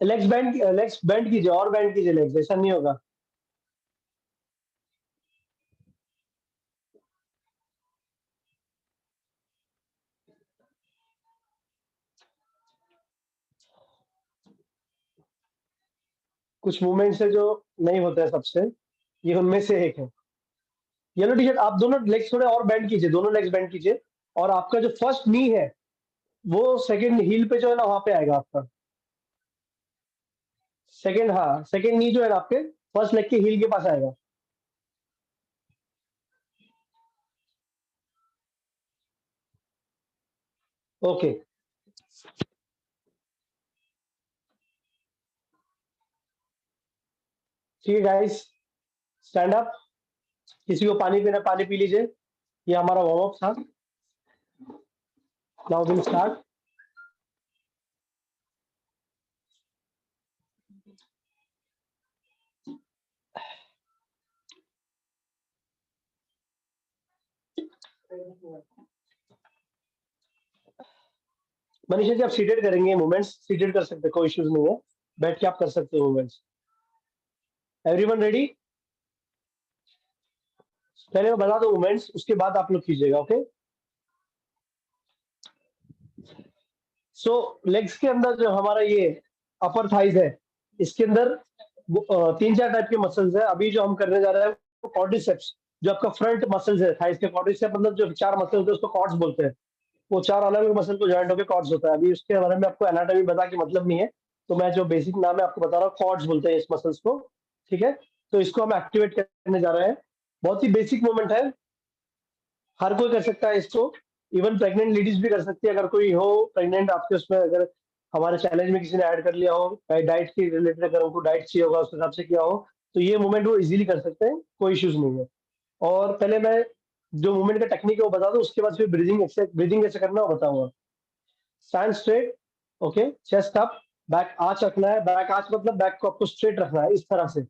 लेग्स बैंड कीजिए और बैंड कीजिए लेग्स ऐसा नहीं होगा कुछ मूवमेंट्स है जो नहीं होता है सबसे ये उनमें से एक है येलो टी शर्ट आप दोनों लेग्स थोड़े और बैंड कीजिए दोनों लेग्स बैंड कीजिए और आपका जो फर्स्ट नी है वो सेकंड हील पे जो है ना वहां पे आएगा आपका सेकंड हाँ सेकंड नी जो है ना आपके फर्स्ट लेग के हील के पास आएगा ओके ठीक है गाइस स्टैंड अप किसी को पानी पीना पानी पी लीजिए ये हमारा वार्म अप था now will start Manisha ji आप सीटेड करेंगे मूवमेंट्स, सीटेड कर सकते हैं, कोई इश्यूज नहीं है, बैठ के आप कर सकते हो मूवमेंट्स। Everyone ready? पहले मैं बता दो मूवमेंट्स, उसके बाद आप लोग कीजिएगा, ओके? सो लेग्स के अंदर जो हमारा ये अपर थाइज है, इसके अंदर 3-4 टाइप के मसल्स है। अभी जो हम करने जा रहे हैं वो क्वाड्रिसेप्स, जो आपका फ्रंट मसल्स है थाइज के, क्वाड्रिसेप मतलब जो 4 मसल्स होते हैं उसको क्वाड्स बोलते हैं। वो 4 अलग अलग मसल को ज्वाइंट होकर क्वाड्स होता है। अभी उसके बारे में आपको एनाटॉमी बता के मतलब नहीं है, तो मैं जो बेसिक नाम है आपको बता रहा हूँ, क्वाड्स बोलते हैं इस मसल्स को, ठीक है? तो इसको हम एक्टिवेट करने जा रहे हैं। बहुत ही बेसिक मूवमेंट है, हर कोई कर सकता है इसको, इवन प्रेग्नेंट लेडीज भी कर सकती है। अगर कोई हो प्रेग्नेंट आपके उसमें, अगर हमारे चैलेंज में किसी ने ऐड कर लिया हो डाइट के रिलेटेड, अगर उनको डाइट चाहिए होगा उस हिसाब से किया हो, तो ये मूवमेंट वो इजीली कर सकते हैं, कोई इश्यूज नहीं है। और पहले मैं जो मूवमेंट का टेक्निक है वो बता दूं, उसके बाद फिर ब्रीदिंग कैसे करना है वो बताऊंगा। Stand straight, okay, chest up, back arch रखना है। बैक आर्च मतलब बैक को आपको स्ट्रेट रखना है इस तरह से,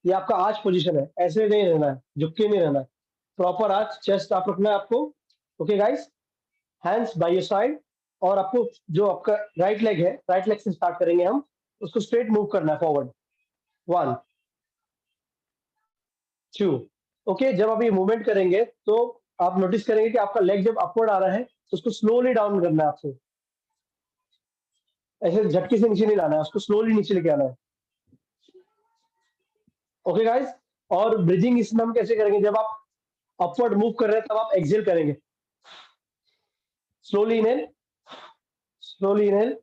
ये आपका आर्च पोजीशन है, ऐसे नहीं रहना है, झुक के नहीं रहना है, प्रॉपर आर्च चेस्ट आप रखना है आपको। Okay guys, hands by your side, और आपको जो आपका राइट लेग है, राइट लेग से स्टार्ट करेंगे हम, उसको स्ट्रेट मूव करना है फॉरवर्ड। 1 2, ओके। जब आप ये मूवमेंट करेंगे तो आप नोटिस करेंगे कि आपका लेग जब अपवर्ड आ रहा है तो उसको स्लोली डाउन करना है आपको, ऐसे झटके से नीचे नहीं लाना है, उसको स्लोली नीचे लेके आना है। ओके गाइस, और ब्रीदिंग इसमें हम कैसे करेंगे, जब आप अपवर्ड मूव कर रहे हैं तब आप एक्सेल करेंगे, slowly inhale, slowly inhale,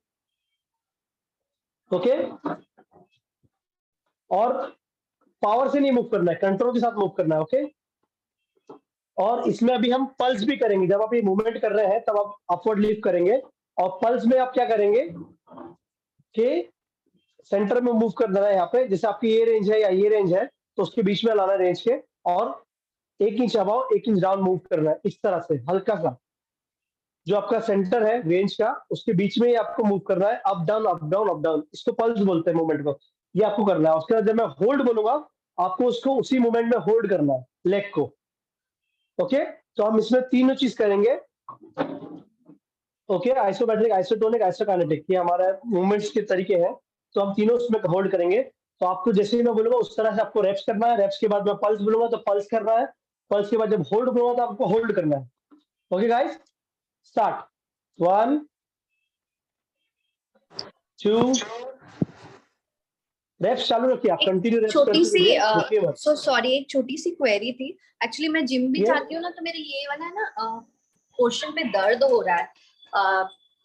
okay. और पावर से नहीं मूव करना है, कंट्रोल के साथ मूव करना है, ओके। और इसमें अभी हम पल्स भी करेंगे, जब आप ये मूवमेंट कर रहे हैं तब आप अपवर्ड लिफ्ट करेंगे, और पल्स में आप क्या करेंगे कि सेंटर में मूव करना है, यहाँ पे जैसे आपकी ये रेंज है या ये रेंज है तो उसके बीच में लाना है रेंज के, और 1 inch above 1 inch down move करना है, इस तरह से हल्का सा, जो आपका सेंटर है रेंज का उसके बीच में ही आपको मूव करना है, up down up down up down, इसको पल्स बोलते हैं मूवमेंट को, ये आपको करना है। उसके बाद जब मैं होल्ड बोलूंगा आपको उसको उसी मूवमेंट में होल्ड करना है लेग को, ओके। तो हम इसमें तीनों चीज करेंगे, ओके, आइसोमेट्रिक, आइसोटोनिक, आइसोकाइनेटिक, ये हमारा मूवमेंट्स के तरीके हैं, तो हम तीनों उसमें होल्ड करेंगे। तो आपको जैसे ही मैं बोलूंगा उस तरह से आपको रेप्स करना है, रेप्स के बाद मैं पल्स बोलूंगा तो पल्स करना है, पल्स के बाद जब होल्ड बोलूंगा तो आपको होल्ड करना है। Okay guys, start. 1 2, रेप्स चालू रखिए, आप कंटिन्यू रेप्स छोटी करते सी रहिए, रुकिए मत। सो सॉरी, एक छोटी सी क्वेरी थी। एक्चुअली मैं जिम भी ये जाती हूँ ना, तो मेरे ये वाला है ना पोर्शन पे दर्द हो रहा है।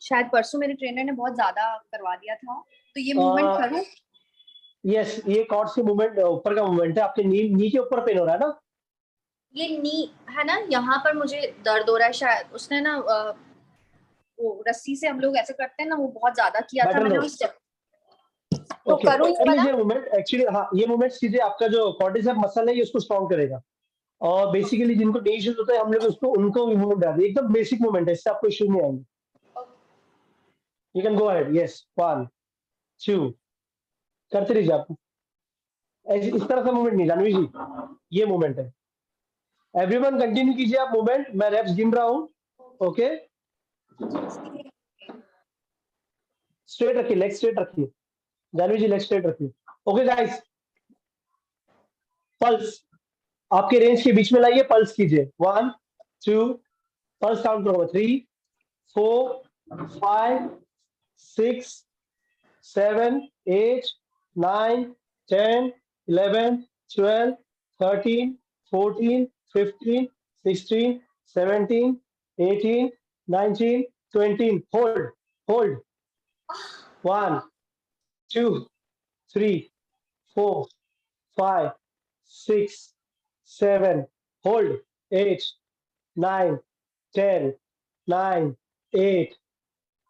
शायद परसों मेरे ट्रेनर ने बहुत ज्यादा करवा दिया था, तो ये मूवमेंट करूँ? यस, ये कॉर्ड से मूवमेंट, ऊपर का मूवमेंट है, आपके नी के ऊपर पेन हो रहा है ना? ये नी है ना, यहाँ पर मुझे दर्द हो रहा है। शायद उसने ना वो रस्सी से हम लोग ऐसे करते हैं ना, वो बहुत ज्यादा किया था बैटल मैंने रो, उस तो ओके, करूँ ये कर वाला? लीजिए मूवमेंट। एक्चुअली हाँ, ये मूवमेंट कीजिए, आपका जो क्वाड्रिसेप मसल है ये उसको स्ट्रॉन्ग करेगा, और बेसिकली जिनको नी इश्यूज होता है हम लोग उसको, उनको भी मूवमेंट डालते हैं, एकदम बेसिक मूवमेंट है, इससे आपको इश्यूज नहीं आएंगे। You can go ahead, yes. 1 2, करते रहिए आप, इस तरह का मूवमेंट नहीं जानवी जी, ये मूवमेंट है। एवरीवन कंटिन्यू कीजिए आप मूवमेंट, मैं रेप्स गिन रहा हूँ, ओके। स्ट्रेट रखिए, लेग स्ट्रेट रखिए, जानवी जी लेग स्ट्रेट रखिए, ओके गाइस। पल्स आपके रेंज के बीच में लाइए, पल्स कीजिए। 1 2, पल्स काउंट करो, 3 4 5 6 7 8 9 10 11 12 13 14 15 16 17 18 19 20, hold hold, 1 2 3 4 5 6 7, hold, 8 9 10 9 8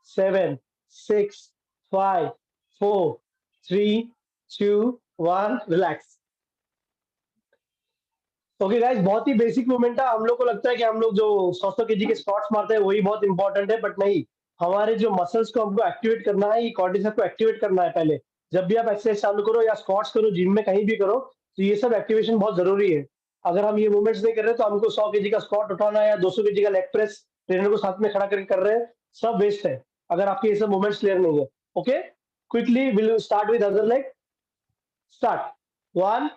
7 6 5 4 3 2 1, relax. Okay guys, बहुत ही बेसिक मूवमेंट है। हम लोग को लगता है कि हम लोग जो 100 केजी के स्क्वाट्स मारते हैं वही बहुत इंपॉर्टेंट है, बट नहीं, हमारे जो मसल्स को हमको एक्टिवेट करना है, ये क्वाड्रिसेप को एक्टिवेट करना है पहले। जब भी आप एक्सरसाइज चालू करो या स्क्वाट्स करो, जिम में कहीं भी करो, तो ये सब एक्टिवेशन बहुत जरूरी है। अगर हम ये मूवमेंट्स नहीं कर रहे तो हमको 100 केजी का स्क्वाट उठाना है या 200 केजी का लेग प्रेस ट्रेनर को साथ में खड़ा करके कर रहे हैं, सब वेस्ट है अगर आपके ये सब मूवमेंट्स क्लियर नहीं है। Okay, quickly will start with other leg. Start 1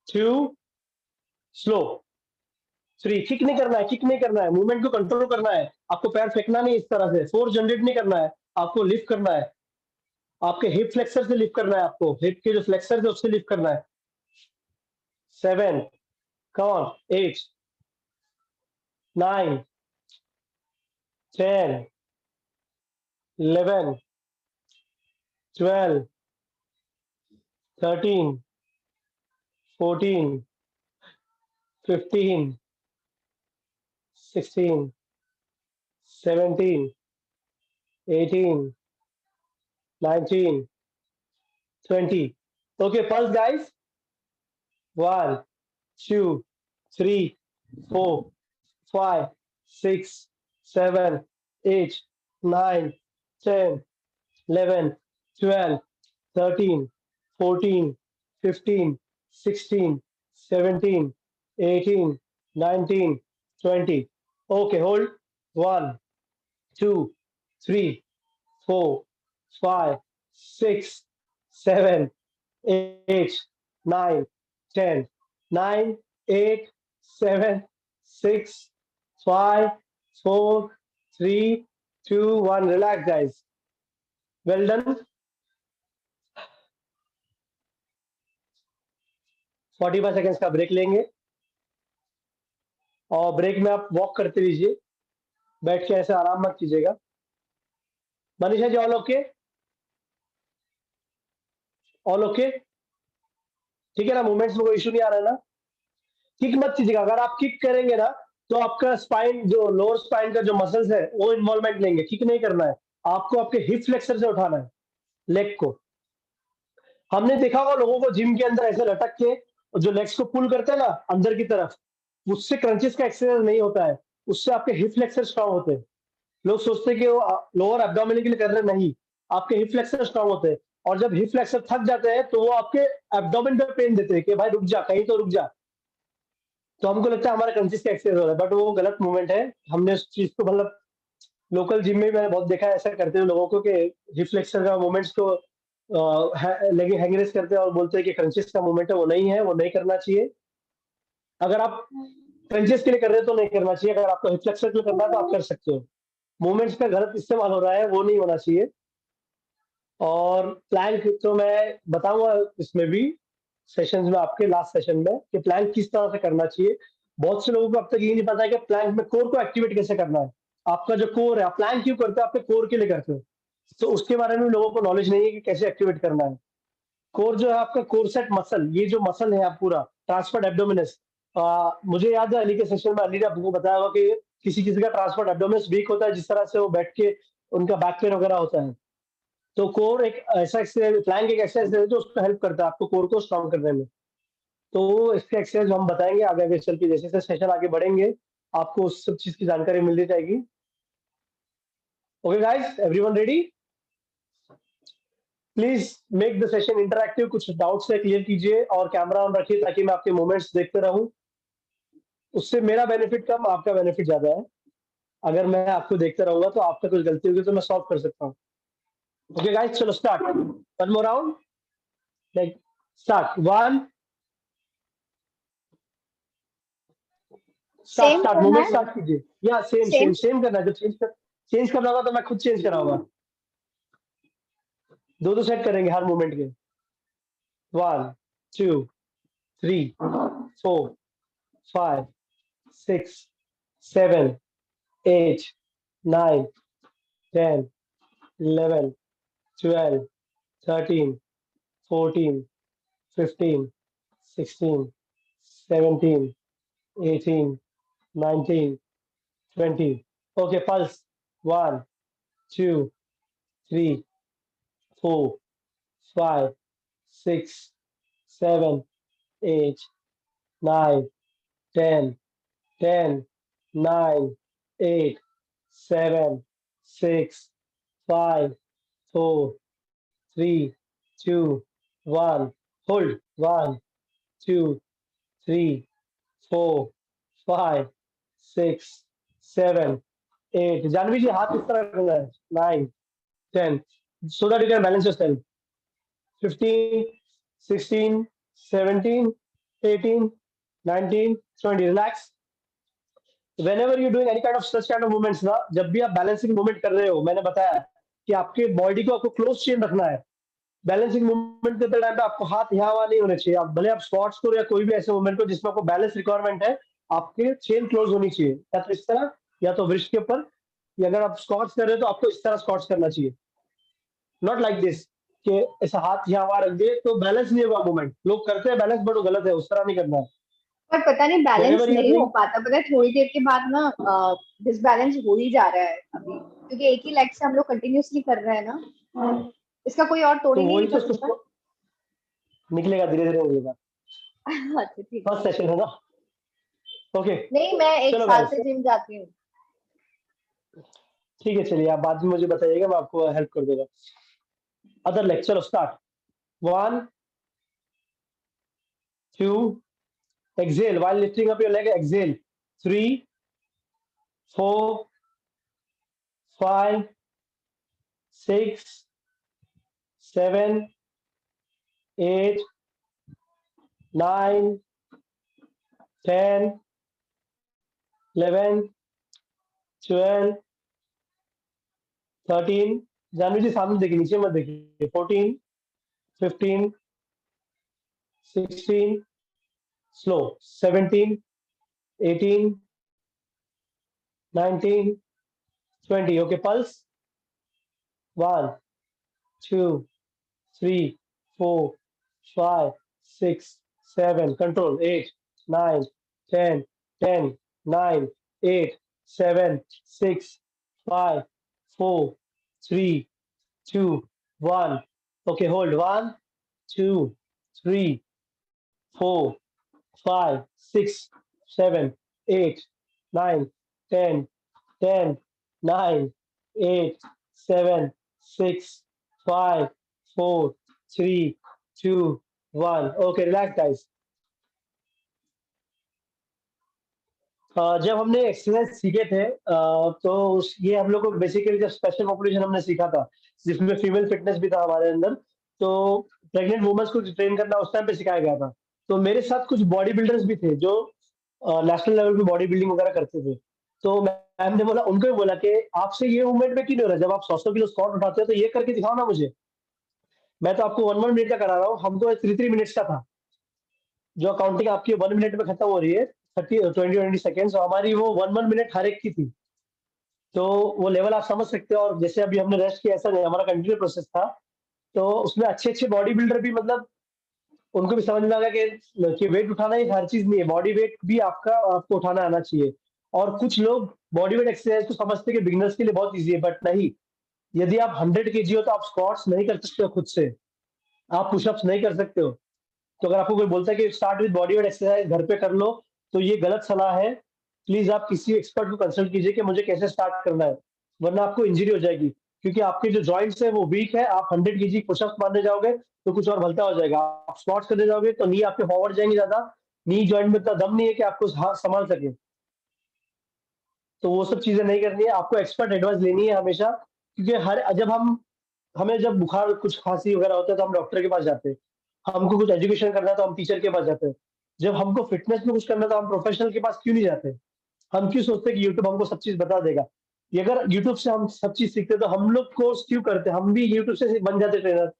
2 slow 3। Kick नहीं करना है, किक नहीं करना है, मूवमेंट को कंट्रोल करना है। आपको पैर फेंकना नहीं इस तरह से, फोर्स जनरेट नहीं करना है, आपको लिफ्ट करना है। आपके हिप फ्लेक्सर से लिफ्ट करना है, आपको हिप के जो फ्लेक्सर है उससे लिफ्ट करना है। 7 come on 8 9 10 11 12 13 14 15 16 17 18 19 20। Okay, pulse guys. 1 2 3 4 5 6 7 8 9 10 11 12 13 14 15 16 17 18 19 20। Okay, hold. 1 2 3 4 5 6 7 8 9 10 9 8 7 6 5 4 3 2 1। Relax guys. Well done. 45 seconds का ब्रेक लेंगे और ब्रेक में आप वॉक करते रहिए, बैठ के ऐसे आराम मत कीजिएगा। Manisha ji, all okay? All okay? ठीक है ना? मूवमेंट्स में कोई इशू नहीं आ रहा है ना? किक मत कीजिएगा। अगर आप किक करेंगे ना तो आपका स्पाइन, जो लोअर स्पाइन का जो मसल्स है वो इन्वॉल्वमेंट लेंगे। किक नहीं करना है, आपको आपके हिप फ्लेक्सर से उठाना है लेग को। हमने देखा होगा लोगों को जिम के अंदर ऐसे लटक के जो लेग्स को पुल करते हैं ना अंदर की तरफ, उससे क्रंचेस का एक्सरसाइज नहीं होता है, उससे आपके हिप फ्लेक्सर स्ट्रांग होते हैं। लोग सोचते हैं कि वो लोअर एब्डोमिन के लिए कर रहे हैं, नहीं, आपके हिप फ्लेक्सर स्ट्रांग होते हैं। और जब हिप फ्लेक्सर थक जाते हैं तो वो आपके एब्डोमिन पे पेन देते हैं कि भाई रुक जा, कहीं तो रुक जा। तो हमको लगता है हमारा क्रंचेस का एक्सरसाइज हो रहा है, बट वो गलत मूवमेंट है। हमने उस चीज को मतलब लोकल जिम में भी मैंने बहुत देखा है ऐसा करते हुए लोगों को कि हिप फ्लेक्सर का मूवमेंट्स को लेगे हैंग रेस करते हैं और बोलते हैं कि क्रंचेस का मूवमेंट है, वो नहीं है, वो नहीं करना चाहिए। अगर आप क्रंचेस के लिए कर रहे हो तो नहीं करना चाहिए, अगर आपको हिप फ्लेक्सर के लिए करना है तो आप कर सकते हो। मूवमेंट्स का गलत इस्तेमाल हो रहा है, वो नहीं होना चाहिए। और प्लैंक तो मैं बताऊंगा इसमें भी सेशंस में, आपके लास्ट सेशन में, कि प्लैंक किस तरह से करना चाहिए। बहुत से लोगों को अब तक ये नहीं पता है कि प्लैंक में कोर को एक्टिवेट कैसे करना है। आपका जो कोर है, आप प्लैंक क्यों करते हो? आपके कोर के लिए करते हो, तो उसके बारे में लोगों को नॉलेज नहीं है कि कैसे एक्टिवेट करना है। कोर जो है आपका कोर सेट मसल, ये जो मसल है आप पूरा ट्रांसफर्ड एब्डोमिनस, मुझे याद है अली के सेशन में अली ने आपको बताया होगा कि किसी किसी का ट्रांसफर्ड एब्डोमिनस वीक होता है, जिस तरह से वो बैठ के उनका बैक पेन वगैरह होता है। तो कोर एक ऐसा एक्सरसाइज, प्लैंक एक एक्सरसाइज है जो उसको हेल्प करता है आपको कोर को स्ट्रॉन्ग करने में। तो इसके एक्सरसाइज हम बताएंगे आगे आगे चल के, जैसे जैसे सेशन आगे बढ़ेंगे आपको उस सब चीज की जानकारी मिलती जाएगी। Okay guys, everyone ready? Please make the session interactive. कुछ डाउट्स है क्लियर कीजिए और कैमरा ऑन रखिए ताकि मैं आपके मूवमेंट्स देखते रहूं। उससे मेरा बेनिफिट कम, आपका बेनिफिट ज्यादा है। अगर मैं आपको देखते रहूंगा तो आपका कुछ गलती होगी तो मैं सॉल्व कर सकता हूँ। ओके गाइस, चलो start. One more round, like start 1 start same start करना मूवमेंट है। स्टार्ट कीजिए। या सेम सेम। सेम सेम करना है। जब चेंज करना होगा तो मैं खुद चेंज कराऊंगा। दो दो सेट करेंगे हर मूवमेंट के। 1 2 3 4 5 6 7 8 9 10 11 12 13 14 15 16 17 18 19 20। Okay, pulse 1 2 3 4 5 6 7 8 9 10 10 9 8 7 6 5 4 3 2 1। Hold 1 2 3, 4, 5, 6, 7, 8. जानवी जी हाथ किस तरह रखना है? 9, 10. So that you can balance yourself. 15, 16, 17, 18, 19, 20. Relax. Whenever you're doing any kind of such kind of movements ना, जब भी आप बैलेंसिंग मूवमेंट कर रहे हो, मैंने बताया कि आपके बॉडी को आपको क्लोज चेन रखना है। बैलेंसिंग मूवमेंट करते टाइम पे आपको हाथ यहाँ वहाँ नहीं होने चाहिए। आप भले आप स्क्वाट्स करो या कोई भी ऐसे मूवमेंट को जिसमें आपको बैलेंस रिक्वायरमेंट है, आपके चेन क्लोज होनी चाहिए। या तो इस तरह या तो wrist के ऊपर, या अगर आप स्क्वाट्स कर रहे हो तो आपको इस तरह स्क्वाट्स करना चाहिए। नॉट लाइक दिस कि ऐसा हाथ यहाँ वहाँ रख दिए तो बैलेंस नहीं होगा मूवमेंट। लोग करते हैं बैलेंस बट वो गलत है, उस तरह नहीं करना है। पर पता नहीं बैलेंस Whenever you are नहीं हो doing, पाता, पता है थोड़ी देर के बाद ना डिसबैलेंस हो ही जा रहा है अभी, क्योंकि एक ही लेग से हम लोग कंटिन्यूअसली कर रहे हैं ना, इसका कोई और तोड़ तो ही नहीं वही तो निकल सकता। निकलेगा, धीरे धीरे निकलेगा। अच्छा ठीक है। फर्स्ट सेशन है ना। ओके नहीं, मैं एक चलो साल गाइस, से जिम जाती हूँ। ठीक है चलिए, आप बाद में मुझे बताइएगा, मैं आपको हेल्प कर दूंगा। अदर लेग, चलो start. 1, 2, exhale while lifting up your leg, exhale. 3, 4, 5, 6, 7, 8, 9, 10, 11, 12, 13, Janvi जी सामने देखिए, नीचे मत देखिए। 14, 15, 16, slow, 17, 18, 19, 20. Okay pulse. 1, 2, 3, 4, 5, 6, 7, control, 8, 9, 10, 10, 9, 8, 7, 6, 5, 4, 3, 2, 1. Okay, hold. 1, 2, 3, 4, 5, 6, 7, 8, 9, 10, 10, 9, 8, 7, 6, 5, 4, 3, 2, 1. Okay, relax guys. जब हमने एक्सरसाइज सीखे थे तो ये हम लोग को बेसिकली जब स्पेशल पॉपुलेशन हमने सीखा था, जिसमें फीमेल फिटनेस भी था हमारे अंदर, तो प्रेग्नेंट वुमेन्स को ट्रेन करना उस टाइम पे सिखाया गया था। तो मेरे साथ कुछ बॉडी बिल्डर्स भी थे जो नेशनल लेवल पे बॉडी बिल्डिंग वगैरह करते थे। तो मैम ने बोला, उनको भी बोला कि आपसे ये मूवमेंट में क्यों नहीं हो रहा, जब आप 100 किलो स्क्वाट उठाते हो तो ये करके दिखाओ ना मुझे। मैं तो आपको 1 मिनट का करा रहा हूँ, हमको 3 मिनट्स का था। जो काउंटिंग आपकी 1 मिनट में खत्म हो रही है, 20 सेकेंड, तो हमारी वो 1 मिनट हर एक की थी। तो वो लेवल आप समझ सकते हो। और जैसे अभी हमने रेस्ट किया, ऐसा नहीं, हमारा कंटिन्यू प्रोसेस था। तो उसमें अच्छे अच्छे बॉडी बिल्डर भी, मतलब उनको भी समझ में आ गया कि वेट उठाना एक हर चीज नहीं है, बॉडी वेट भी आपको उठाना आना चाहिए। और कुछ लोग बॉडी वेट एक्सरसाइज को समझते हैं कि बिगिनर्स के लिए बहुत ईजी है, बट नहीं। यदि आप 100 kg हो तो आप स्क्वाट्स नहीं कर सकते हो खुद से, आप पुशअप्स नहीं कर सकते हो। तो अगर आपको कोई बोलता है कि start with body weight exercise, घर पे कर लो, तो ये गलत सलाह है। प्लीज आप किसी एक्सपर्ट को कंसल्ट कीजिए कि मुझे कैसे स्टार्ट करना है, वरना आपको इंजरी हो जाएगी। क्योंकि आपके जो जॉइंट्स है वो वीक है। आप 100 kg पुशअप्स मारने जाओगे तो कुछ और भलता हो जाएगा। आप स्क्वाट्स करने जाओगे तो नी आपके फॉरवर्ड जाएंगे ज्यादा, नी जॉइंट में इतना दम नहीं है कि आपको संभाल सके। तो वो सब चीजें नहीं करनी है, आपको एक्सपर्ट एडवाइस लेनी है हमेशा। क्योंकि हर जब हमें जब बुखार कुछ खांसी वगैरह होता है तो हम डॉक्टर के पास जाते हैं। हमको कुछ एजुकेशन करना है तो हम टीचर के पास जाते हैं। जब हमको फिटनेस में कुछ करना है तो हम प्रोफेशनल के पास क्यों नहीं जाते। हम क्यों सोचते हैं कि यूट्यूब हमको सब चीज बता देगा। ये अगर यूट्यूब से हम सब चीज सीखते तो हम लोग कोर्स क्यों करते, हम भी यूट्यूब से बन जाते ट्रेनर।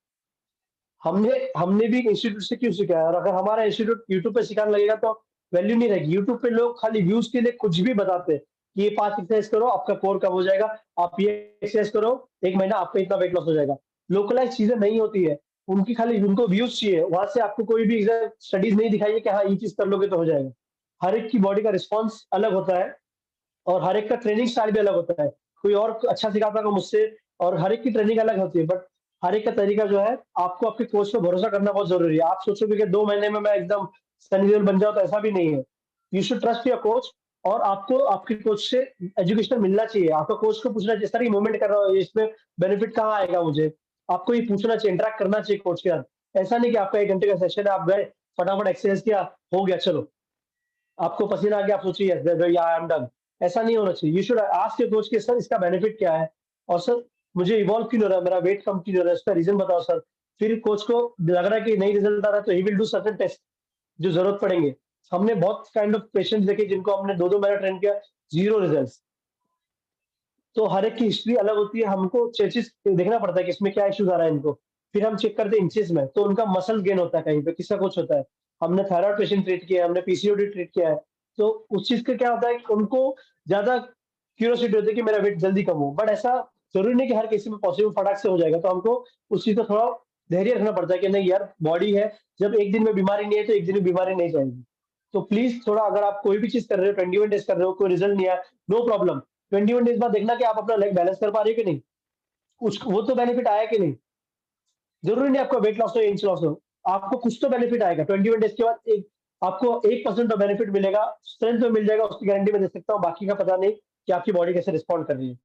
हमने हमने भी इंस्टीट्यूट से क्यों सीखा है। और अगर हमारा इंस्टीट्यूट यूट्यूब पे सिखाने लगेगा तो वैल्यू नहीं रहेगी। यूट्यूब पे लोग खाली व्यूज के लिए कुछ भी बताते हैं कि ये 5 एक्सरसाइज करो आपका कोर कम हो जाएगा, आप ये एक्सरसाइज करो 1 महीना आपका इतना वेट लॉस हो जाएगा। लोकलाइज चीजें नहीं होती है। उनकी खाली उनको व्यूज चाहिए, वहां से आपको कोई भी स्टडीज नहीं दिखाई है कि हाँ ये चीज कर लोगे तो हो जाएगा। हर एक की बॉडी का रिस्पॉन्स अलग होता है, और हर एक का ट्रेनिंग स्टाइल भी अलग होता है। कोई और अच्छा सिखाता होगा मुझसे, और हर एक की ट्रेनिंग अलग होती है। बट हर एक का तरीका जो है, आपको आपके कोच पे भरोसा करना बहुत जरूरी है। आप सोचोगे कि 2 महीने में मैं एकदम सनी देओल बन जाऊं, तो ऐसा भी नहीं है। You should trust your coach. और आपको आपके कोच से एजुकेशन मिलना चाहिए। आपका कोच को पूछना चाहिए, जिस तरह की मूवमेंट कर रहा हो इसमें बेनिफिट कहाँ आएगा मुझे। आपको ये पूछना चाहिए, इंटरेक्ट करना चाहिए कोच के साथ। ऐसा नहीं कि आपका 1 घंटे का सेशन है, आप गए फटाफट एक्सरसाइज किया, हो गया चलो। आपको पसीना आ गया, आप सोचिए यस आई एम डन, ऐसा नहीं होना चाहिए। You should ask your coach कि सर इसका बेनिफिट क्या है, और सर मुझे इवॉल्व क्यों हो रहा है, मेरा वेट कम क्यों हो रहा है, इसका रीजन बताओ सर। फिर कोच को लग रहा है कि नहीं रिजल्ट आ रहा है, तो he will do certain test जो जरूरत पड़ेंगे। हमने बहुत काइंड ऑफ पेशेंट्स देखे जिनको हमने 2-2 महीना ट्रेन किया, जीरो रिजल्ट। तो हर एक की हिस्ट्री अलग होती है, हमको चेसिस देखना पड़ता है कि इसमें क्या इश्यूज आ रहा है इनको। फिर हम चेक करते हैं इंचेस में, तो उनका मसल गेन होता है कहीं पे, किसका कुछ होता है। हमने थायराइड पेशेंट ट्रीट किया है, हमने पीसीओडी ट्रीट किया है, तो उस चीज का क्या होता है कि उनको ज्यादा क्यूरियोसिटी होती है कि मेरा वेट जल्दी कम हो, बट ऐसा जरूरी नहीं कि हर किसी में पॉसिबल फटाक से हो जाएगा। तो हमको उस चीज का थोड़ा धैर्य रखना पड़ता है कि नहीं यार, बॉडी है, जब एक दिन में बीमारी नहीं है तो एक दिन में बीमारी नहीं जाएगी। तो प्लीज थोड़ा, अगर आप कोई भी चीज कर रहे हो, 21 डेज कर रहे हो, कोई रिजल्ट नहीं आया, नो प्रॉब्लम। 21 डेज बाद देखना कि आप अपना लेग बैलेंस कर पा रहे हो कि नहीं, उस वो तो बेनिफिट आया कि नहीं। जरूरी नहीं आपका वेट लॉस हो, इंच लॉस हो, आपको कुछ तो बेनिफिट आएगा। 21 डेज के बाद एक आपको 1% का बेनिफिट मिलेगा, स्ट्रेंथ में मिल जाएगा, उसकी गारंटी मैं दे सकता हूँ। बाकी का पता नहीं कि आपकी बॉडी कैसे रिस्पॉन्ड कर रही है,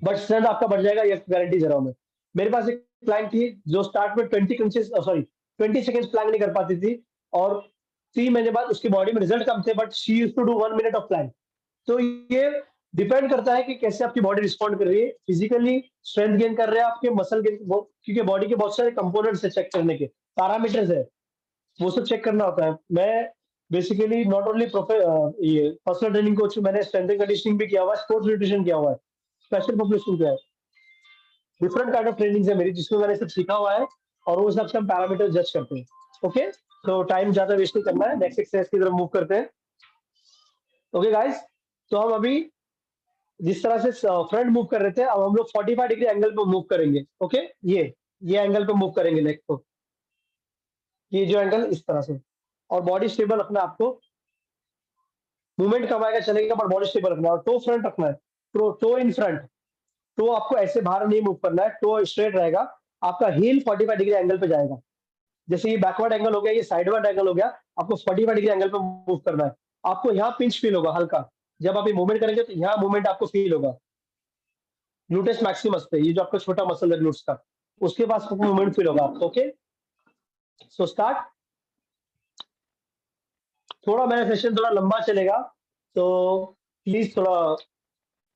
बट स्ट्रेंथ आपका बढ़ जाएगा, ये गारंटी दे रहा हूँ मैं। मेरे पास एक क्लाइंट थी जो स्टार्ट में 20 सेकंड्स प्लैंक नहीं कर पाती थी, और 3 महीने बाद उसकी बॉडी में रिजल्ट कम थे, but she used to do 1 minute of plank. तो ये डिपेंड करता है कि कैसे आपकी बॉडी रिस्पॉन्ड कर रही है, फिजिकली स्ट्रेंथ गेन कर रहे हैं आपके मसल गेन, क्योंकि बॉडी के बहुत सारे कंपोनेंट्स है चेक करने के, पैरामीटर्स है, वो सब चेक करना होता है। मैं बेसिकली नॉट ओनली ये पर्सनल ट्रेनिंग कोच, मैंने स्ट्रेंथ एंड कंडीशनिंग भी किया हुआ है, स्पोर्ट्स न्यूट्रिशन किया हुआ है, स्पेशल पॉपुलेशन किया है, डिफरेंट काइंड ऑफ ट्रेनिंग है मेरी, जिसमें मैंने सब सीखा हुआ है, और वो हिसाब से हम पैरामीटर जज करते हैं। ओके, तो टाइम ज्यादा वेस्ट नहीं करना है, नेक्स्ट एक्सरसाइज की तरफ मूव करते हैं। ओके गाइस, तो हम अभी जिस तरह से फ्रंट मूव कर रहे थे, अब हम लोग 45 डिग्री एंगल पे मूव करेंगे। ओके, ये एंगल पे मूव करेंगे लेग को, ये जो एंगल इस तरह से, और बॉडी स्टेबल रखना है आपको। मूवमेंट कम आएगा चलेगा, पर बॉडी स्टेबल रखना है, और टो फ्रंट रखना है, टो इन फ्रंट। टो आपको ऐसे बाहर नहीं मूव करना है, टो स्ट्रेट रहेगा, आपका हील 45 डिग्री एंगल पे जाएगा। जैसे ये बैकवर्ड एंगल हो गया, ये साइडवर्ड एंगल हो गया, आपको 45 डिग्री एंगल पे मूव करना है। आपको यहाँ पिंच फील होगा हल्का, जब आप ये मूवमेंट करेंगे तो यहाँ मूवमेंट आपको फील होगा ग्लूटेस मैक्सिमस पे, ये जो आपका छोटा मसल है ग्लूट्स का, उसके पास मूवमेंट फील होगा आपको। Okay, so start. थोड़ा मेरा सेशन थोड़ा लंबा चलेगा, तो प्लीज थोड़ा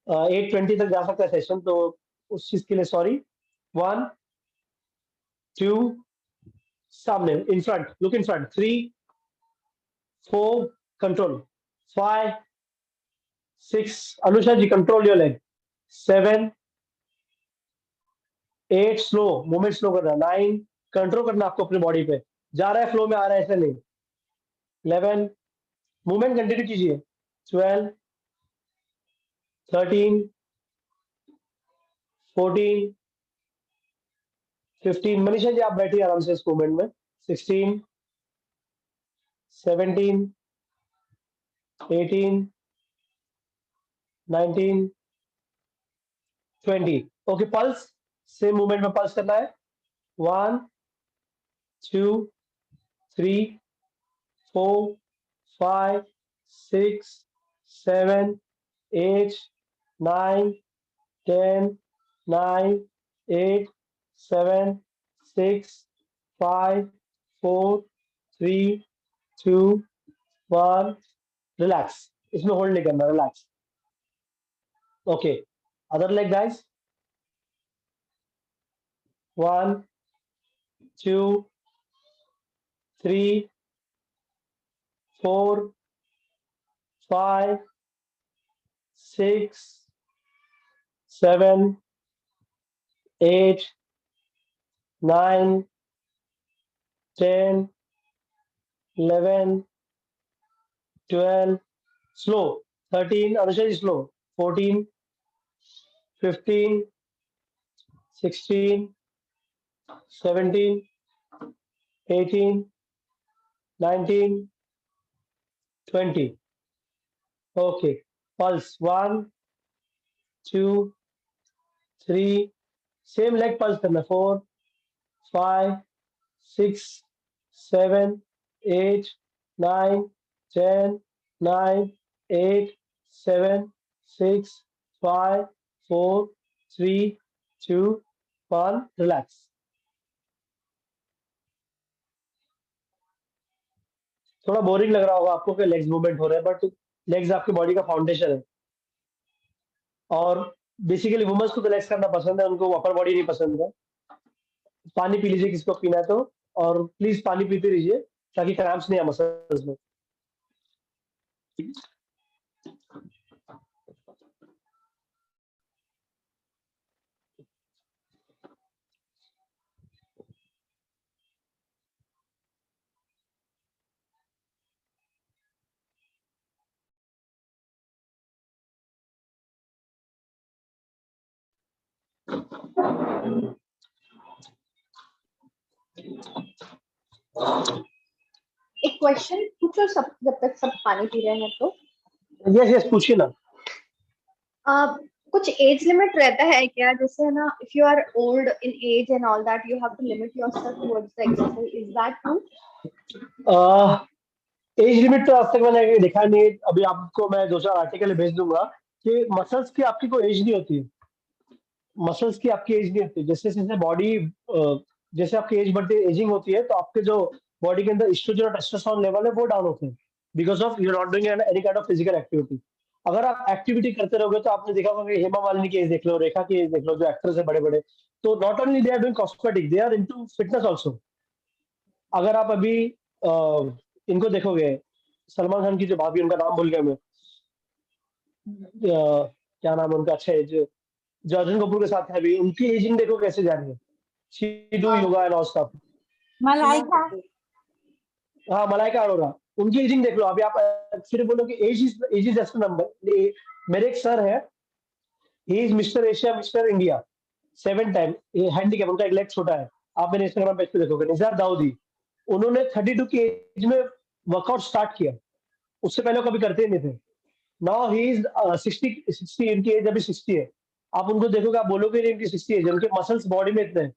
8:20 तक जा सकता है सेशन, तो उस चीज के लिए सॉरी। 1, 2, सामने, in front, look in front, 3, 4, control, 5, 6, Anusha ji control your leg, 7, 8, slow movement, slow करना, 9, कंट्रोल करना आपको अपनी बॉडी पे, जा रहा है फ्लो में, आ रहा है ऐसे नहीं, 11, मूवमेंट कंटिन्यू कीजिए, 12, 13, 14, 15, मनीषा जी आप बैठिए आराम से इस मूवमेंट में, 16, 17, 18, 19, 20। ओके, पल्स सेम मूवमेंट में पल्स करना है, 1, 2, 3, 4, 5, 6, 7, 8, 9, 10, 9, 8, 7, 6, 5, 4, 3, 2, 1, रिलैक्स। इसमें होल्ड नहीं करना, relax. Okay, other leg guys, 1, 2, 3, 4, 5, 6, 7, 8, 9, 10, 11, 12, slow, 13, Anusha ji slow, 14, 15, 16, 17, 18, 19, 20। Okay, pulse 1, 2, 3, same leg pulse करना, 4, 5, 6, 7, 8, 9, 10, 9, 8, 7, 6, 5, 4, 3, 2, 1, रिलैक्स। थोड़ा बोरिंग लग रहा होगा आपको कि लेग्स मूवमेंट हो रहे हैं, बट लेग्स आपकी बॉडी का फाउंडेशन है। और बेसिकली वुमेन्स को तो लेग्स करना पसंद है, उनको अपर बॉडी नहीं पसंद है। पानी पी लीजिए किसको पीना है तो, और प्लीज पानी पीते रहिए ताकि क्रैम्प्स नहीं आए मसल्स में। एक क्वेश्चन पूछो सब, जब तक सब पानी पी रहे हैं तो। यस यस, पूछिए ना। कुछ एज लिमिट रहता है क्या, जैसे है ना, if you are old in age and all that you have to limit yourself towards the exercise, is that true? Age limit तो आज तक मैंने देखा नहीं है। अभी आपको मैं 2-4 आर्टिकल भेज दूंगा कि मसल्स की आपकी कोई एज नहीं होती है। मसल्स की आपकी एज नहीं होती। जैसे जैसे बॉडी, जैसे आपकी एज बढ़ती है, एजिंग होती है, तो आपके जो बॉडी के अंदर एस्ट्रोजन और टेस्टोस्टेरोन लेवल है वो डाउन होते हैं, because of you not doing any kind of physical activity. अगर आप एक्टिविटी करते रहोगे तो आपने देखा होगा कि हेमा मालिनी की एज देख लो, रेखा की एज देख लो, जो एक्ट्रेस है बड़े बड़े, तो not only they are doing cosmetic, they are into fitness also. अगर आप अभी इनको देखोगे, सलमान खान की जो भाभी, उनका नाम भूल गया मैं, क्या नाम है उनका, अच्छा है, जो अर्जुन कपूर के साथ है अभी, उनकी एजिंग देखो कैसे जा रही है। She do yoga and all stuff. Malaika. हाँ, मलाइका अरोरा, उनकी एजिंग देख लो। अभी आप फिर बोलो कि एज इज जस्ट नंबर। मेरे एक सर है, he is mister Asia, mister India, 7 time. Handicap, उनका एक लेग छोटा है। आप मेरे इंस्टाग्राम पेज पे देखोगे, निजार दाऊदी, उन्होंने 32 की एज में वर्कआउट स्टार्ट किया। उससे पहले वो कभी करते ही नहीं थे। नाउ ही इज 60, इनकी एज अभी 60 है। आप उनको देखोगे, आप बोलोगे नहीं इनकी 60 एज, उनके मसल्स बॉडी में इतने हैं।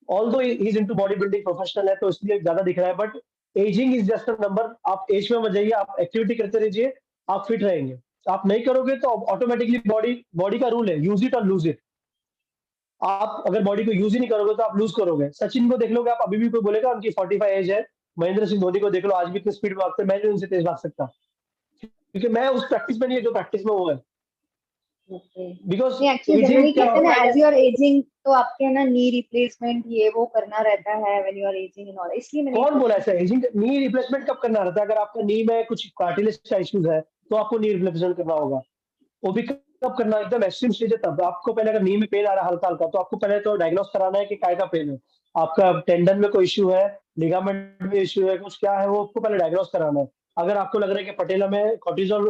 Although he is into body building professional है, तो इसलिए ज्यादा दिख रहा है, but ageing is just a number. आप एज में मत जाइए, आप एक्टिविटी करते रहिए, आप फिट रहेंगे। आप नहीं करोगे तो ऑटोमेटिकली बॉडी बॉडी का रूल है, यूज इट और लूज इट। आप अगर बॉडी को यूज ही नहीं करोगे तो आप लूज करोगे। सचिन को देख लोगे आप, अभी भी कोई बोलेगा उनकी 45 एज है। महेंद्र सिंह धोनी को देख लो, आज भी इतनी स्पीड भागते हैं, मैं नहीं उनसे तेज भाग सकता, क्योंकि मैं उस प्रैक्टिस में नहीं है जो प्रैक्टिस में वो है। बिकॉज नहीं, एक्चुअली जनरली एजिंग क्या कहते हैं होता ना, है एज कि यू आर एजिंग तो आपके ना नी रिप्लेसमेंट ये वो करना रहता है when you are ageing and all, इसलिए मैंने कौन बोला ऐसा, एजिंग नी रिप्लेसमेंट कब करना रहता है? अगर आपका नी में कुछ कार्टिलेज का इश्यूज है तो आपको नी रिप्लेसमेंट करना होगा। वो भी कब करना, एकदम एक्सट्रीम स्टेज है तब। आपको पहले अगर नी में पेन आ रहा है हल्का हल्का, तो आपको पहले तो डायग्नोस कराना है कि काय का पेन है। आपका टेंडन में कोई इश्यू है, लिगामेंट में इश्यू है, कुछ क्या है, वो आपको पहले डायग्नोस कराना है। अगर आपको लग रहा है कि पटेला में कॉर्टिजोल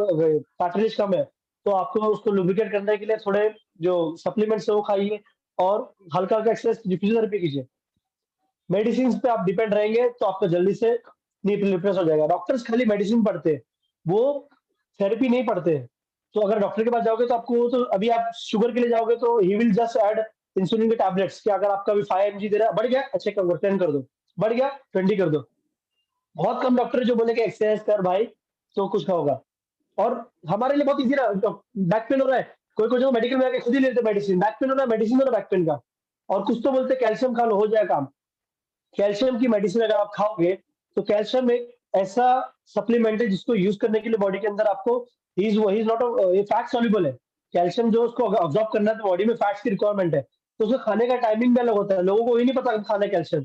कार्टिलेज कम है, तो आपको उसको लुब्रिकेट करने के लिए थोड़े जो सप्लीमेंट्स है वो खाइए, और हल्का हल्का एक्सरसाइज, फिजियोथेरेपी कीजिए। मेडिसिन पे आप डिपेंड रहेंगे तो आपको जल्दी से नी रिप्लेस हो जाएगा। डॉक्टर्स खाली मेडिसिन पढ़ते हैं, वो थेरेपी नहीं पढ़ते। तो अगर डॉक्टर के पास जाओगे तो आपको, तो अभी आप शुगर के लिए जाओगे तो he will just add insulin के टैबलेट्स, कि अगर आपका भी 5 mg दे रहा है, बढ़ गया अच्छा कर दो, 10 कर दो, बढ़ गया 20 कर दो। बहुत कम डॉक्टर है जो बोले कि एक्सरसाइज कर भाई तो कुछ होगा। और हमारे लिए बहुत इजी ना, बैक पेन हो रहा है, कोई कोई जो मेडिकल में आके खुद ही लेते मेडिसिन, बैक पेन हो रहा है, मेडिसिन हो रहा है बैक पेन का, और कुछ तो बोलते कैल्शियम खा लो हो जाए काम। कैल्शियम की मेडिसिन अगर आप खाओगे, तो कैल्शियम एक ऐसा सप्लीमेंट है जिसको यूज करने के लिए बॉडी के अंदर आपको, ही इज नॉट, ये फैट सॉल्युबल है। कैल्शियम जो उसको ऑब्जॉर्व करना है तो बॉडी में फैट्स की रिक्वायरमेंट है, तो उसको खाने का टाइमिंग भी अलग होता है। लोगों को ये नहीं पता खाना है कैल्शियम,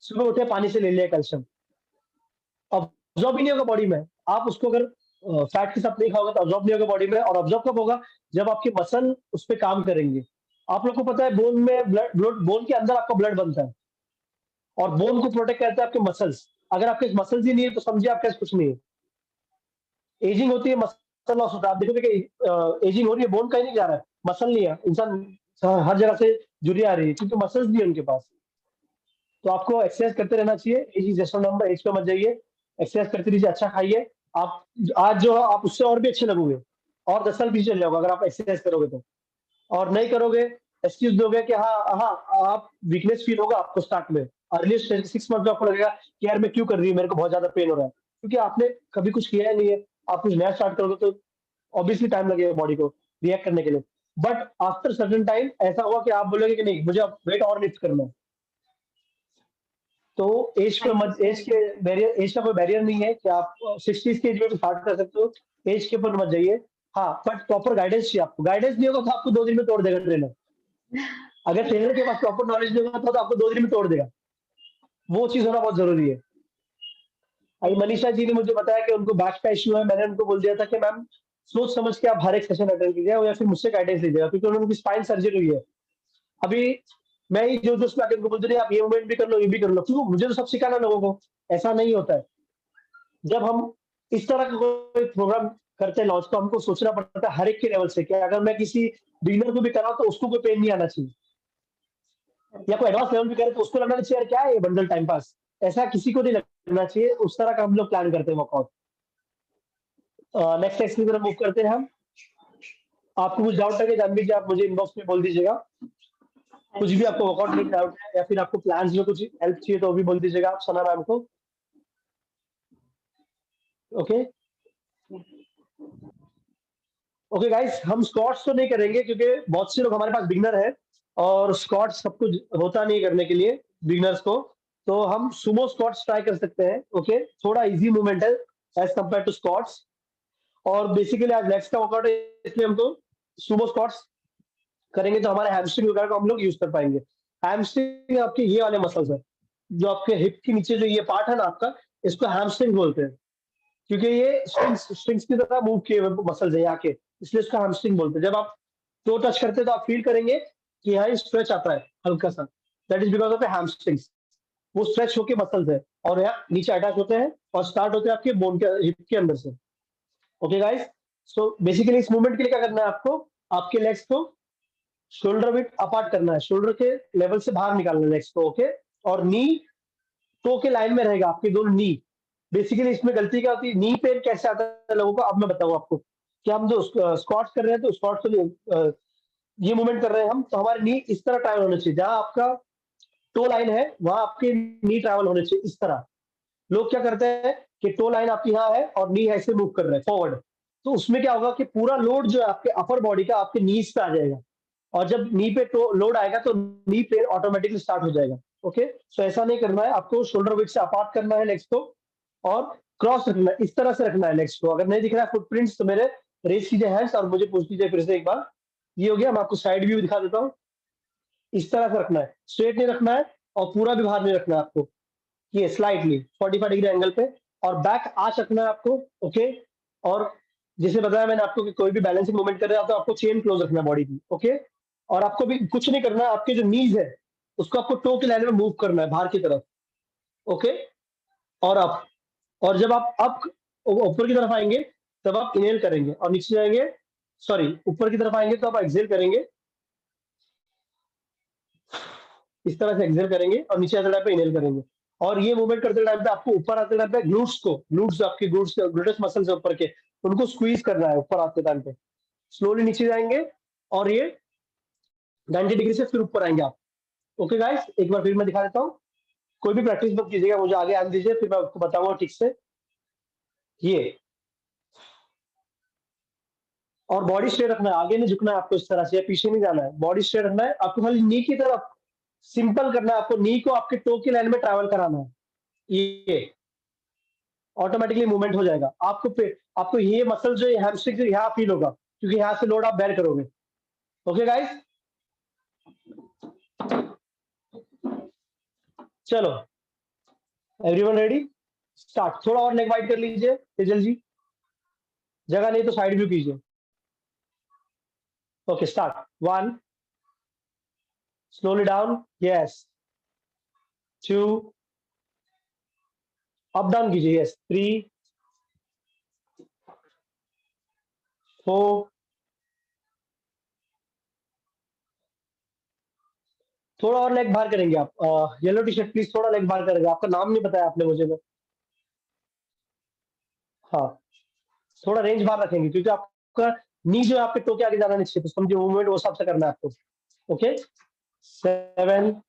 सुबह उठे पानी से ले लिया कैल्शियम, ऑब्जॉर्ब ही नहीं होगा बॉडी में। आप उसको अगर फैट के साथ नहीं खाओगे तो ऑब्जॉर्ब नहीं होगा बॉडी में। और ऑब्जॉर्ब कब होगा, जब आपके मसल उस पर काम करेंगे। आप लोग को पता है बोन में ब्लड, बोन के अंदर आपका ब्लड बनता है, और बोन को प्रोटेक्ट करता है आपके मसल्स। अगर आपके मसल्स ही नहीं है तो समझिए आपके पास कुछ नहीं है। एजिंग होती है, मसल लॉस होता है। आप देखोगे कि एजिंग हो रही है, बोन कहीं नहीं जा रहा है, मसल नहीं है, इंसान हर जगह से जुड़ी आ रही है, क्योंकि मसल्स नहीं है उनके पास। तो आपको एक्सरसाइज करते रहना चाहिए। Age is just number, age पे मत जाइए, एक्सरसाइज करते रहिए, अच्छा खाइए। आप आज जो है आप उससे और भी अच्छे लगोगे, और 10 साल पीछे चले जाओगे अगर आप एक्सरसाइज करोगे तो। और नहीं करोगे, एक्सक्यूज दोगे कि हाँ हाँ, आप वीकनेस फील होगा आपको स्टार्ट में, अर्ली 6 मंथ में आपको लगेगा कि यार मैं क्यों कर रही हूँ, मेरे को बहुत ज्यादा पेन हो रहा है, क्योंकि आपने कभी कुछ किया ही नहीं है। आप कुछ नया स्टार्ट करोगे तो ऑब्वियसली टाइम लगेगा बॉडी को रिएक्ट करने के लिए। बट आफ्टर सर्टन टाइम ऐसा होगा कि आप बोलोगे कि नहीं, मुझे अब वेट और लिफ्ट करना है। तो एज पे मत, एज के बैरियर, एज का कोई बैरियर नहीं है कि आप 60 की एज में भी स्टार्ट कर सकते हो, एज के ऊपर मत जाइए। हाँ, बट प्रॉपर गाइडेंस चाहिए आपको। गाइडेंस नहीं होगा तो आपको 2 दिन में तोड़ देगा ट्रेनर। अगर ट्रेनर के पास प्रॉपर नॉलेज नहीं होगा तो आपको 2 दिन में तोड़ देगा। वो चीज़ होना बहुत ज़रूरी है। अभी मनीषा जी ने मुझे बताया कि उनको बैक का इश्यू है। मैंने उनको बोल दिया था कि मैम सोच समझ के आप हर एक सेशन अटेंड कीजिए या फिर मुझसे गाइडेंस लीजिएगा, क्योंकि उन्होंने स्पाइन सर्जरी हुई है। अभी मैं ही जो जो उनको बोलते नहीं, आप ये मूवमेंट भी कर लो, ये भी कर लो, क्यों? मुझे तो सब सिखाना लोगों को। ऐसा नहीं होता है। जब हम इस तरह का कोई प्रोग्राम करते हैं लॉन्च, तो हमको सोचना पड़ता है हर एक के लेवल से कि अगर मैं किसी बिगिनर को भी कराऊं तो उसको कोई पेन नहीं आना चाहिए, या कोई एडवांस लेवल भी करे तो उसको लगना नहीं चाहिए यार क्या है ये बंडल टाइम पास। ऐसा किसी को नहीं लगना चाहिए। उस तरह का हम लोग प्लान करते हैं वर्कआउट। नेक्स्ट एक्सरसाइज की तरफ मूव करते हैं हम। आपको कुछ डाउट है कि जानवी जी, आप मुझे इनबॉक्स में बोल दीजिएगा। कुछ भी आपको वर्कआउट में डाउट है या फिर आपको प्लान्स में कुछ हेल्प चाहिए तो भी बोल दीजिएगा आप सना मैम को। ओके ओके गाइस, हम स्क्वाट्स तो नहीं करेंगे क्योंकि बहुत से लोग हमारे पास बिगनर है और स्क्वाट्स सब कुछ होता नहीं करने के लिए बिगनर्स को। तो हम सुमो स्क्वाट्स ट्राई कर सकते हैं। ओके, थोड़ा इजी मूवमेंट है एज कंपेयर टू स्क्वाट्स। और बेसिकली आज लेग्स का वर्कआउट है, इसलिए हमको सुमो स्क्वाट्स करेंगे तो हमारे हैमस्ट्रिंग वगैरह को हम लोग यूज कर पाएंगे। हैमस्ट्रिंग आपके ये वाले मसल्स है, जो आपके हिप के नीचे जो ये पार्ट है ना आपका, इसको हैमस्ट्रिंग बोलते हैं, क्योंकि ये स्ट्रिंग्स की तरह मूव किए हुए मसल्स है यहाँ के, इसलिए इसको हैमस्ट्रिंग बोलते हैं। जब आप टो टच करते हैं तो आप फील करेंगे कि यहाँ स्ट्रेच आता है हल्का सा, that is because of hamstrings. वो स्ट्रेच होके मसल्स है और यहाँ नीचे अटैच होते हैं और स्टार्ट होते हैं आपके बोन के हिप के अंदर से। ओके गाइस, सो बेसिकली इस मूवमेंट के लिए क्या करना है आपको, आपके लेग्स को शोल्डर विथ अपार्ट करना है, शोल्डर के लेवल से बाहर निकालना है लेग्स को। ओके, और नी टो के लाइन में रहेगा आपके दोनों नी। बेसिकली इसमें गलती क्या होती है, नी पेन कैसे आता है लोगों को, अब मैं बताऊं आपको कि हम जो स्क्वाट्स कर रहे हैं तो स्क्वाट्स को ये मूवमेंट कर रहे हैं हम, तो हमारे नी इस तरह ट्रैवल होने चाहिए, जहां आपका टो लाइन है वहां आपके नी ट्रैवल होने चाहिए इस तरह। लोग क्या करते हैं कि टो लाइन आपकी यहाँ है और नी ऐसे मूव कर रहे हैं फॉरवर्ड, तो उसमें क्या होगा कि पूरा लोड जो है आपके अपर बॉडी का आपके नीज पे आ जाएगा, और जब नी पे लोड आएगा तो नी पेन ऑटोमेटिकली स्टार्ट हो जाएगा। ओके, सो ऐसा नहीं करना है आपको, शोल्डर विड्थ से अपार्ट करना है लेग्स को और क्रॉस रखना है, इस तरह से रखना है लेग्स को। अगर नहीं दिख रहा है फुटप्रिंट्स तो मेरे रेस कीजिए हैंड्स और मुझे पूछ लीजिए फिर से एक बार। ये हो गया, मैं आपको साइड व्यू दिखा देता हूँ। इस तरह से रखना है, स्ट्रेट नहीं रखना है और पूरा भी बाहर नहीं रखना है आपको, ये स्लाइटली 45 डिग्री एंगल पे, और बैक आर्च रखना है आपको। ओके, और जैसे बताया मैंने आपको कि कोई भी बैलेंसिंग मूवमेंट कर रहे हो तो आपको चेन क्लोज रखना है बॉडी की। ओके, और आपको भी कुछ नहीं करना है, आपके जो नीज है उसको आपको टो के लाइन में मूव करना है बाहर की तरफ। ओके, और अप, और जब आप अप ऊपर की तरफ आएंगे तब आप इनहेल करेंगे और नीचे जाएंगे, सॉरी ऊपर की तरफ आएंगे तो आप एक्सेल करेंगे, इस तरह से एक्सेल करेंगे और नीचे आते टाइम पे इनहेल करेंगे। और ये मूवमेंट करते टाइम पे आपको ऊपर आते टाइम पे ग्लूट्स को, ग्लूट्स आपके ग्लूटस मसल्स है ऊपर के, उनको स्क्वीज करना है ऊपर आते टाइम पे। स्लोली नीचे जाएंगे और ये 90 डिग्री से फिर ऊपर आएंगे आप। ओके गाइस, एक बार फिर मैं दिखा देता हूँ। कोई भी प्रैक्टिस मत कीजिएगा, मुझे आगे आने दीजिए, फिर मैं आपको बताऊंगा ठीक से। ये और बॉडी स्ट्रेट रखना है, आगे नहीं झुकना है आपको, इस तरह से पीछे नहीं जाना है, बॉडी स्ट्रेट रखना है आपको, खाली नी की तरफ सिंपल करना है आपको, नी को आपके टो की लाइन में ट्रैवल कराना है, ये ऑटोमेटिकली मूवमेंट हो जाएगा। आपको ये मसल जो हैमस्ट्रिंग जो यहाँ फील होगा, क्योंकि यहाँ से लोड आप बेयर करोगे। ओके गाइस, चलो एवरीवन रेडी, स्टार्ट। थोड़ा और लेग वाइड कर लीजिए तेजल जी, जगह नहीं तो साइड व्यू कीजिए। Okay start, 1, slowly down, yes, 2, up down कीजिए, यस, 3, 4, थोड़ा और लेग बाहर करेंगे आप। येलो टी शर्ट प्लीज, थोड़ा लेग बाहर करेंगे, आपका नाम नहीं बताया आपने मुझे। हाँ, थोड़ा रेंज बाहर रखेंगे क्योंकि आपका नी जो है आपके टो के आगे जाना नहीं चाहिए, तो समझिए मूवमेंट वो हिसाब से करना है आपको। Okay, 7,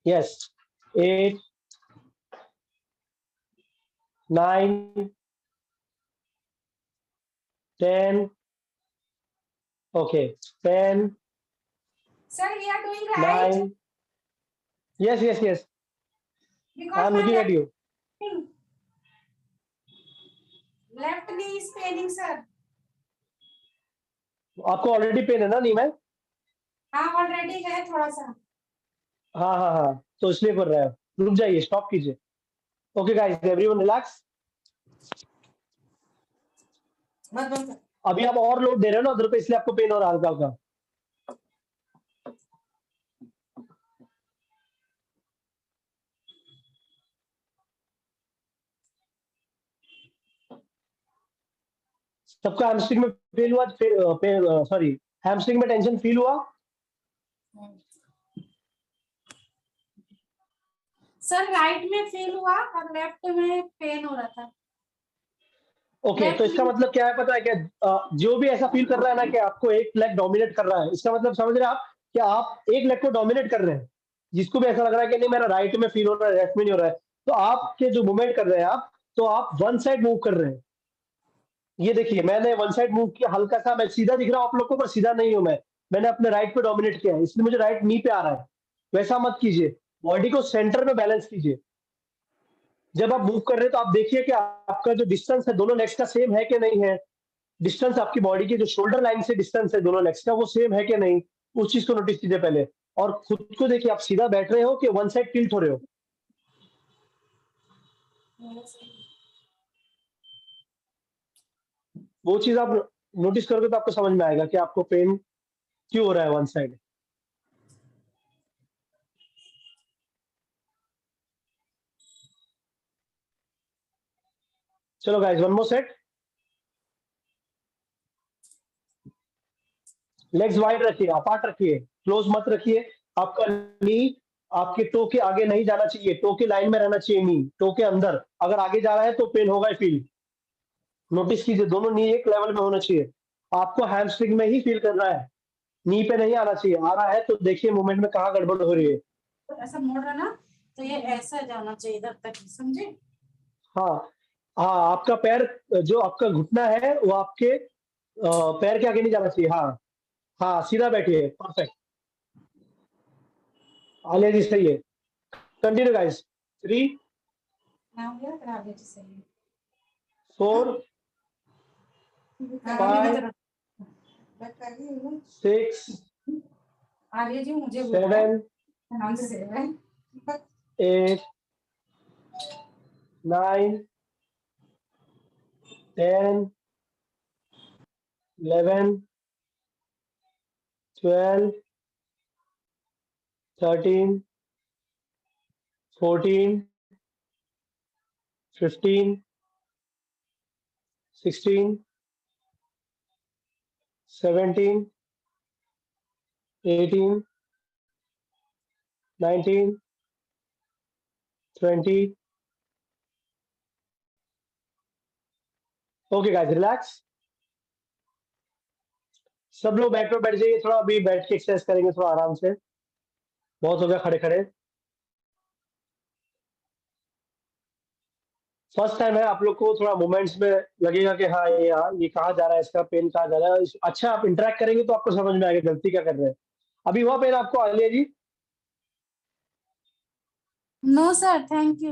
yes, 8, 9, 10, okay, 10, Sir, we are doing right. 9, yes yes yes, I am looking at you. Left knee is Penning sir. आपको ऑलरेडी पेन है ना नी में? हाँ ऑलरेडी है थोड़ा सा। हाँ हाँ हाँ, तो इसलिए कर रहा है। रुक जाइए, स्टॉप कीजिए। Okay guys, everyone relax. बस अभी आप और लोड दे रहे हो ना उधर पे, इसलिए आपको पेन हो रहा है हल्का हल्का। सबका हैमस्ट्रिंग में फील हुआ? सॉरी, हैमस्ट्रिंग में टेंशन फील हुआ? सर राइट में फील हुआ और लेफ्ट में पेन हो रहा था। ओके, तो इसका मतलब क्या है पता है क्या? जो भी ऐसा फील कर रहा है ना कि आपको एक लेग डोमिनेट कर रहा है, इसका मतलब समझ रहे हैं आप कि आप एक लेग को डोमिनेट कर रहे हैं। जिसको भी ऐसा लग रहा है कि नहीं मेरा राइट में फील हो रहा है, लेफ्ट में नहीं हो रहा है, तो आपके जो मूवमेंट कर रहे हैं आप, तो आप वन साइड मूव कर रहे हैं। ये देखिए, मैंने वन साइड मूव किया हल्का सा, मैं सीधा दिख रहा हूं आप लोग को पर सीधा नहीं हूं मैं। मैंने अपने राइट पे डोमिनेट किया है, इसलिए मुझे राइट नी पे आ रहा है। वैसा मत कीजिए, बॉडी को सेंटर में बैलेंस कीजिए। जब आप मूव कर रहे हैं तो आप देखिए कि आपका जो डिस्टेंस है दोनों लेग्स का सेम है कि नहीं है। डिस्टेंस आपकी बॉडी की जो शोल्डर लाइन से डिस्टेंस है दोनों लेग्स का, वो सेम है कि नहीं, उस चीज को नोटिस कीजिए पहले। और खुद को देखिए, आप सीधा बैठ रहे हो कि वन साइड टिल्ट हो रहे हो। वो चीज आप नोटिस करोगे तो आपको समझ में आएगा कि आपको पेन क्यों हो रहा है वन साइड। चलो guys, one more set. Legs wide रखिए, अपार्ट रखिए, क्लोज मत रखिए। आपका नी आपके टो के आगे नहीं जाना चाहिए, टो के लाइन में रहना चाहिए। नी टो के अंदर अगर आगे जा रहा है तो पेन होगा ही फील। नोटिस कीजिए, दोनों नी एक लेवल में होना चाहिए। आपको हैमस्ट्रिंग में ही फील करना है, नी पे नहीं आना चाहिए। आ रहा है तो देखिए मूवमेंट में कहाँ गड़बड़ हो रही है। तो ऐसा मोड़ रहा ना, तो ये ऐसा जाना चाहिए इधर तक, समझे? हाँ हाँ, आपका पैर, जो आपका घुटना है वो आपके पैर के आगे नहीं जाना चाहिए। हाँ हाँ, सीधा बैठिए, परफेक्ट। आलिया जी सही है। Continue guys. 3 ना हो गया, फिर आगे से सही 4 है। 5 6 आर्य जी मुझे बोल रहा है 7 नाम से है 8 9 10 11 12 13 14 15 16 17 18 19 20। Okay guys, relax. सब लोग बैठ जाइए, थोड़ा अभी बैठ के एक्सरसाइज करेंगे थोड़ा आराम से। बहुत हो गया खड़े खड़े। फर्स्ट टाइम है, आप लोग को थोड़ा मोमेंट्स में लगेगा कि हाँ ये कहाँ जा रहा है, इसका पेन कहाँ जा रहा है। अच्छा, आप इंटरेक्ट करेंगे तो आपको समझ में आएगा गलती क्या कर रहे हैं। अभी हुआ पेन आपको Alia ji? No sir thank you.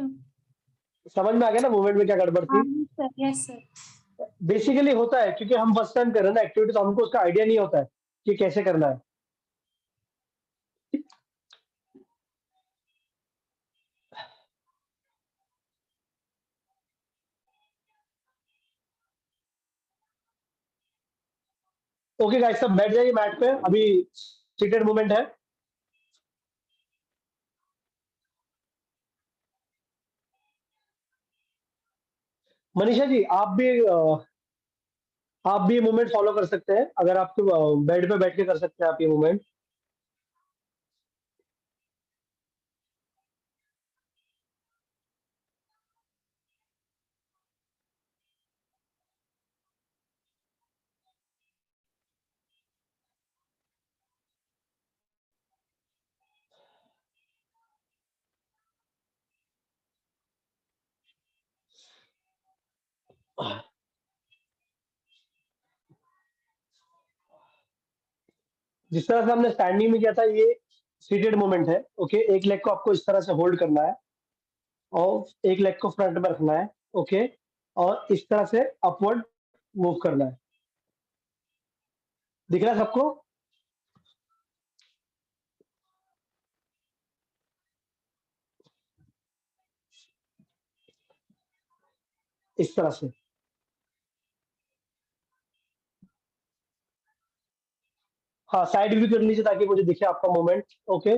समझ में आ गया ना मूवमेंट में क्या गड़बड़ थी? Sir yes sir. बेसिकली होता है क्योंकि हम फर्स्ट टाइम कर रहे हैं ना एक्टिविटी, तो हमको उसका आइडिया नहीं होता है कि कैसे करना है। ओके गाइस, सब बैठ जाइए मैट पे, अभी सीटेड मूवमेंट है। मनीषा जी, आप भी ये मूवमेंट फॉलो कर सकते हैं, अगर आपको बेड पे बैठ के कर सकते हैं आप ये मूवमेंट। जिस तरह से हमने स्टैंडिंग में किया था, ये सीटेड मूवमेंट है। ओके, एक लेग को आपको इस तरह से होल्ड करना है। और एक लेग को फ्रंट में रखना है, ओके, और इस तरह से अपवर्ड मूव करना है। दिख रहा है सबको? इस तरह से। हाँ, साइड व्यू कर लीजिए ताकि मुझे दिखे आपका मूवमेंट, ओके।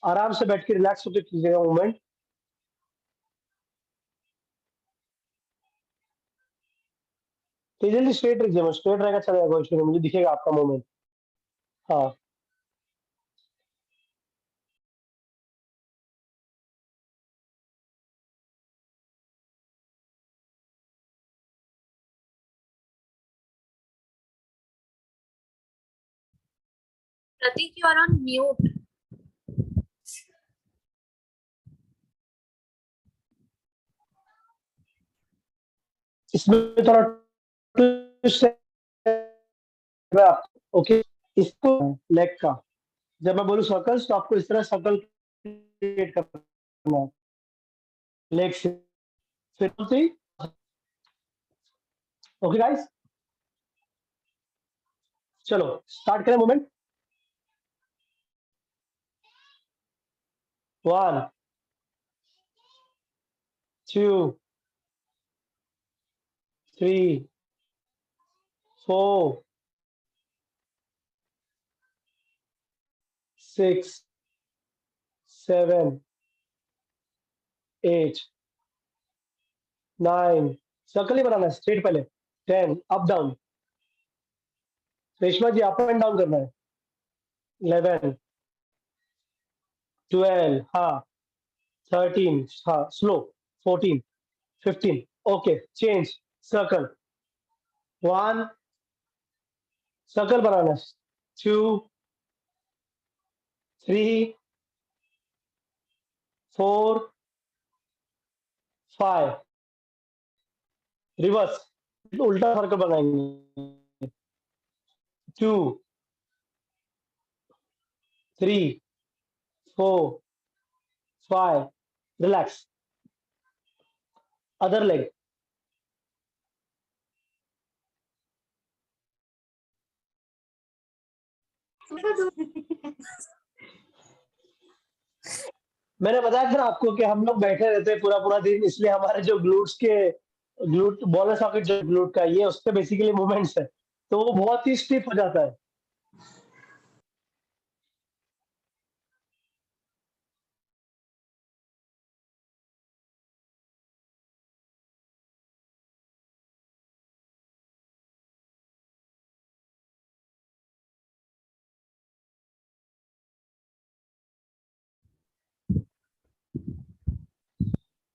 आराम से बैठ के रिलैक्स होकर कीजिएगा मूवमेंट। जल्दी स्ट्रेट रखिए, स्ट्रेट रहेगा चलेगा, कोई इशू नहीं, मुझे दिखेगा आपका मूवमेंट। हाँ, Pratik, you are on mute. इसमें थोड़ा twist है आपको, ओके। इसको लेग का, जब मैं बोलूँ सर्कल्स तो आपको इस तरह सर्कल क्रिएट करना है लेग से। फिर ओके गाइस, चलो स्टार्ट करें मूवमेंट। 1 2 3 4 6 7 8 9, सर्कल ही बनाना है स्ट्रेट पहले। 10, up down. Reshma ji up and down करना है। 11 12, हाँ। 13, हाँ slow. 14 15, okay change. Circle 1, circle बनाना है। 2 3 4 5, रिवर्स, उल्टा सर्कल बनाएंगे। 2 3 4 5, रिलैक्स। Other leg. मैंने बताया था ना आपको कि हम लोग बैठे रहते हैं पूरा पूरा दिन, इसलिए हमारे जो ग्लूट बॉलर सॉकेट जो ग्लूट का ये उसके बेसिकली मूवमेंट्स है, तो वो बहुत ही स्टिफ हो जाता है।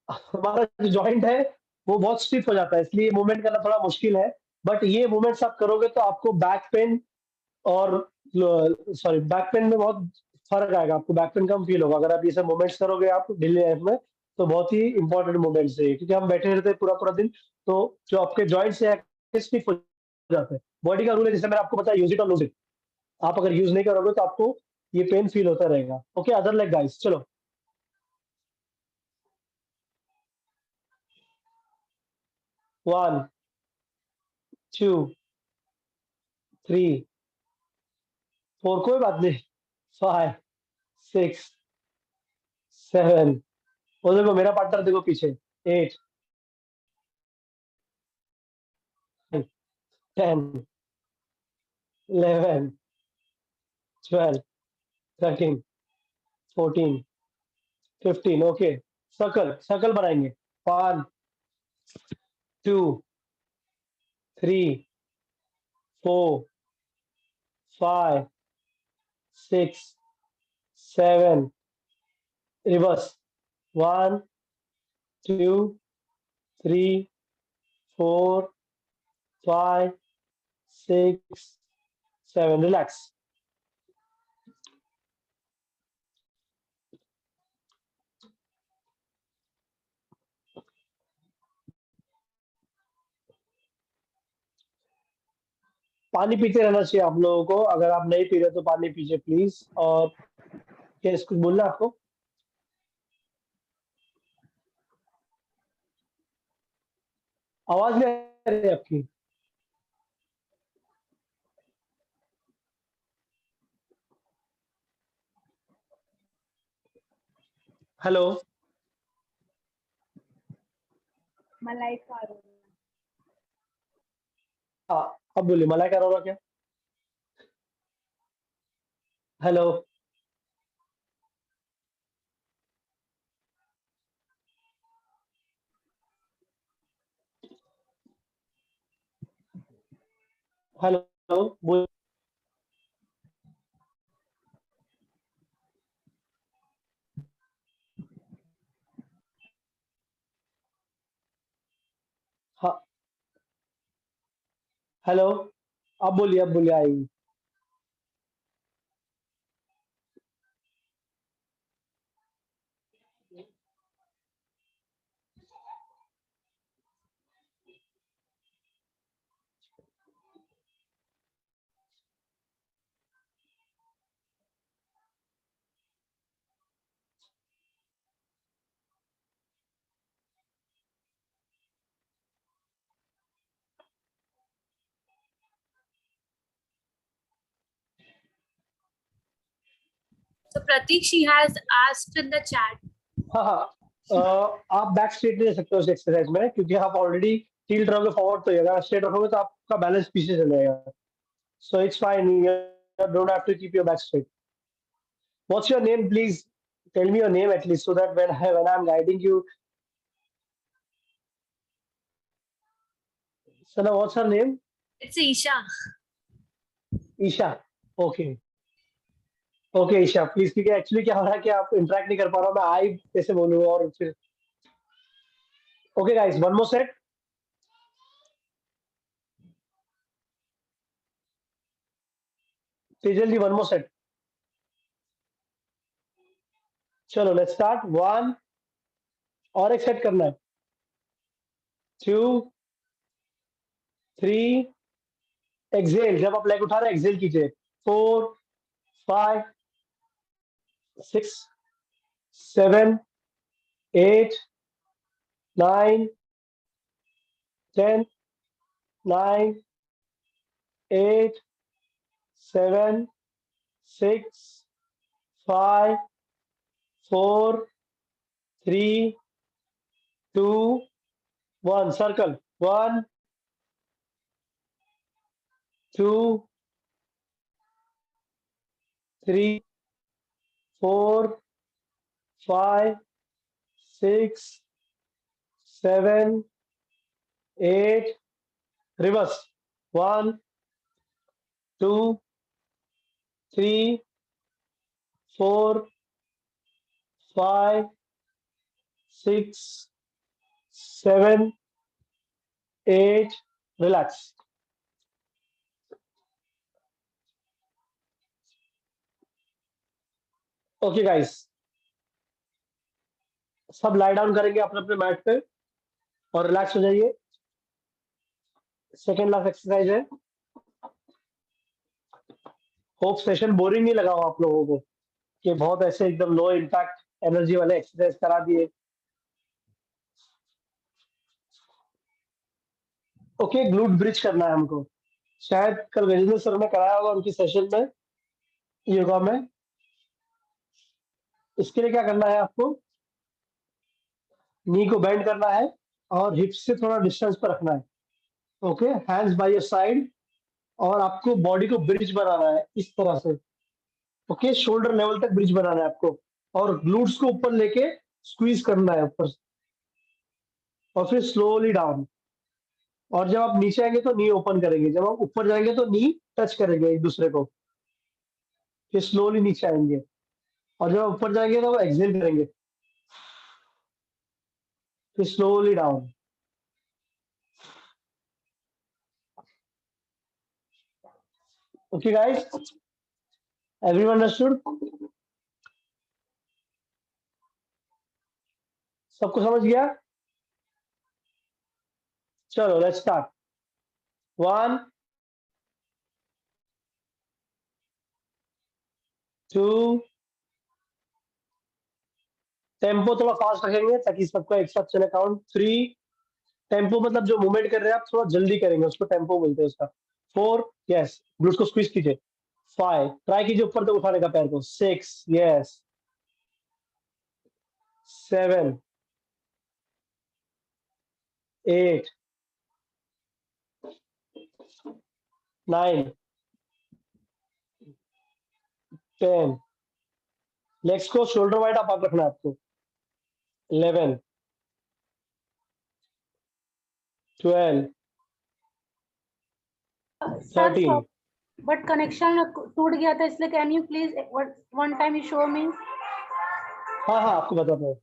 हमारा जो जॉइंट है वो बहुत स्टिफ हो जाता है, इसलिए मूवमेंट करना थोड़ा मुश्किल है। बट ये मूवमेंट्स आप करोगे तो आपको बैक पेन और सॉरी बैक पेन में बहुत फर्क आएगा, आपको बैक पेन कम फील होगा अगर आप ये सब मूवमेंट्स करोगे आप डेली लाइफ में। तो बहुत ही इंपॉर्टेंट मूवमेंट्स है क्योंकि हम बैठे रहते हैं पूरा पूरा दिन, तो जो आपके जॉइंट्स है स्टिफ हो जाते हैं। बॉडी का रूल है, जैसे मैंने आपको बताया, यूज इट और लूज इट। आप अगर यूज नहीं करोगे तो आपको ये पेन फील होता रहेगा। ओके, अदर लेग गाइस, चलो। 1 2 3 4, कोई बात नहीं। 5 6 7, वो देखो मेरा पार्टनर देखो पीछे। 8 10 11 12 13 14 15, ओके। सर्कल सर्कल बनाएंगे। 1 2 3 4 5 6 7, रिवर्स। 1 2 3 4 5 6 7, रिलैक्स। पानी पीते रहना चाहिए आप लोगों को, अगर आप नहीं पी रहे तो पानी पीजिए प्लीज। और क्या कुछ बोलना है आपको? आवाज नहीं आ रही आपकी। हेलो। मलाइका अरोड़ा। हाँ, अब बोलिए, मलाइका अरोड़ा क्या? हेलो। हेलो बोल। हाँ, हेलो। अब बोलिए आएगी। So Pratik, she has asked in the chat. हाँ हाँ, आप बैक स्ट्रेट नहीं ले सकते उस एक्सरसाइज में, क्योंकि आप ऑलरेडी टिल्ट रहोगे फॉरवर्ड, तो अगर स्ट्रेट रखोगे तो आपका बैलेंस पीछे चले जाएगा। So it's fine, you don't have to keep your back straight. What's your name please? Tell me your name at least, so that when I am guiding you. Sana, what's her name? It's Isha. Isha. Okay. Okay Isha please, क्योंकि actually क्या हो रहा है कि आप interact नहीं कर पा रहा हूँ, मैं आई कैसे बोलूँ और फिर। Okay guys, one more set. Tejal ji, one more set. चलो लेट्स स्टार्ट। वन, और एक सेट करना है। 2, 3, एक्सेल। जब आप लेग उठा रहे हैं एक्सेल कीजिए। 4, 5, 6, 7, 8, 9, 10, 9, 8, 7, 6, 5, 4, 3, 2, 1। Circle. 1, 2, 3, 4, 5, 6, 7, 8। Reverse. 1, 2, 3, 4, 5, 6, 7, 8। Relax. Okay guys, सब लाई डाउन करेंगे अपने अपने मैट पे और रिलैक्स हो जाइए। सेकेंड लास्ट एक्सरसाइज है। होप सेशन बोरिंग नहीं लगा हो आप लोगों को, कि बहुत ऐसे एकदम लो इम्पैक्ट एनर्जी वाले एक्सरसाइज करा दिए। ओके, ग्लूट ब्रिज करना है हमको। शायद कल गजेंद्र सर ने कराया होगा उनकी सेशन में, योगा में। इसके लिए क्या करना है आपको? नी को बेंड करना है और हिप्स से थोड़ा डिस्टेंस पर रखना है। Okay, hands by your side, और आपको बॉडी को ब्रिज बनाना है इस तरह से। ओके, शोल्डर लेवल तक ब्रिज बनाना है आपको, और ग्लूट्स को ऊपर लेके स्क्वीज करना है ऊपर, और फिर स्लोली डाउन। और जब आप नीचे आएंगे तो नी ओपन करेंगे, जब आप ऊपर जाएंगे तो नी टच करेंगे एक दूसरे को, फिर स्लोली नीचे आएंगे, और जब आप ऊपर जाएंगे तो एक्सेल करेंगे, फिर slowly down. Okay guys, everyone understood? सबको समझ गया? चलो लेट्स स्टार्ट। 1, 2, टेम्पो थोड़ा फास्ट रखेंगे ताकि सबका एक साथ चले। काउंट 3, टेम्पो मतलब जो मूवमेंट कर रहे हैं आप थोड़ा जल्दी करेंगे, उसको टेम्पो बोलते हैं उसका। 4, यस, ग्लूट्स को स्क्वीज कीजिए। 5, ट्राई कीजिए ऊपर तक उठाने का पैर को। 6, यस। 7, 8, 9, 10, लेग्स को शोल्डर वाइड आप रखना है आपको। 11, 12, सर 13, बट कनेक्शन टूट गया था, इसलिए can you please one time you show मी। हाँ हाँ आपको बताता हूँ।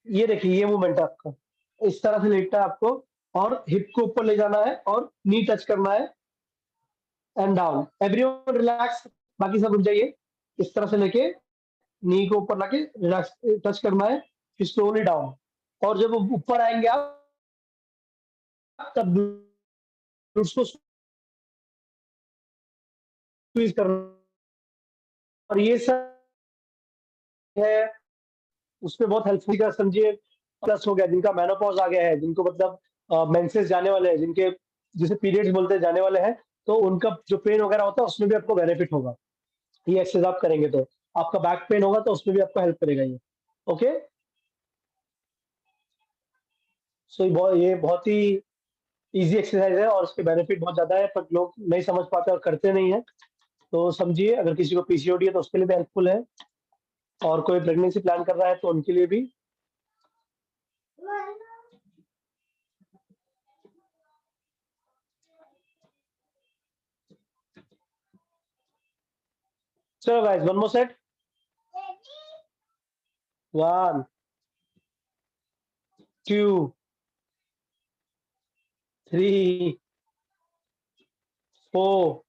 ये देखिए ये मूवमेंट है आपका, इस तरह से लेटना है आपको और हिप को ऊपर ले जाना है और नी टच करना है एंड डाउन। एवरीवन रिलैक्स, बाकी सब रुक जाइए। इस तरह से लेके नी को ऊपर लाके रिलैक्स टच करना है, फिर स्लोली डाउन। और जब ऊपर आएंगे आप तब ग्लूट्स को स्क्वीज करना। और ये सब है उसमें बहुत हेल्पफुल का समझिए। प्लस हो गया जिनका मेनोपॉज आ गया है, जिनको मतलब मेंसेस जाने वाले हैं, जिनके जिसे पीरियड्स बोलते हैं जाने वाले हैं, तो उनका जो पेन वगैरह होता है उसमें भी आपको बेनिफिट होगा। ये एक्सरसाइज आप करेंगे तो आपका बैक पेन होगा तो उसमें भी आपको हेल्प करेगा ये। ओके, सो ये बहुत ही इजी एक्सरसाइज है और उसके बेनिफिट बहुत ज्यादा है, पर लोग नहीं समझ पाते और करते नहीं है। तो समझिए, अगर किसी को पीसीओडी है तो उसके लिए भी हेल्पफुल है, और कोई प्रेगनेंसी प्लान कर रहा है तो उनके लिए भी। चलो guys, one more set. 1, 2, 3, 4,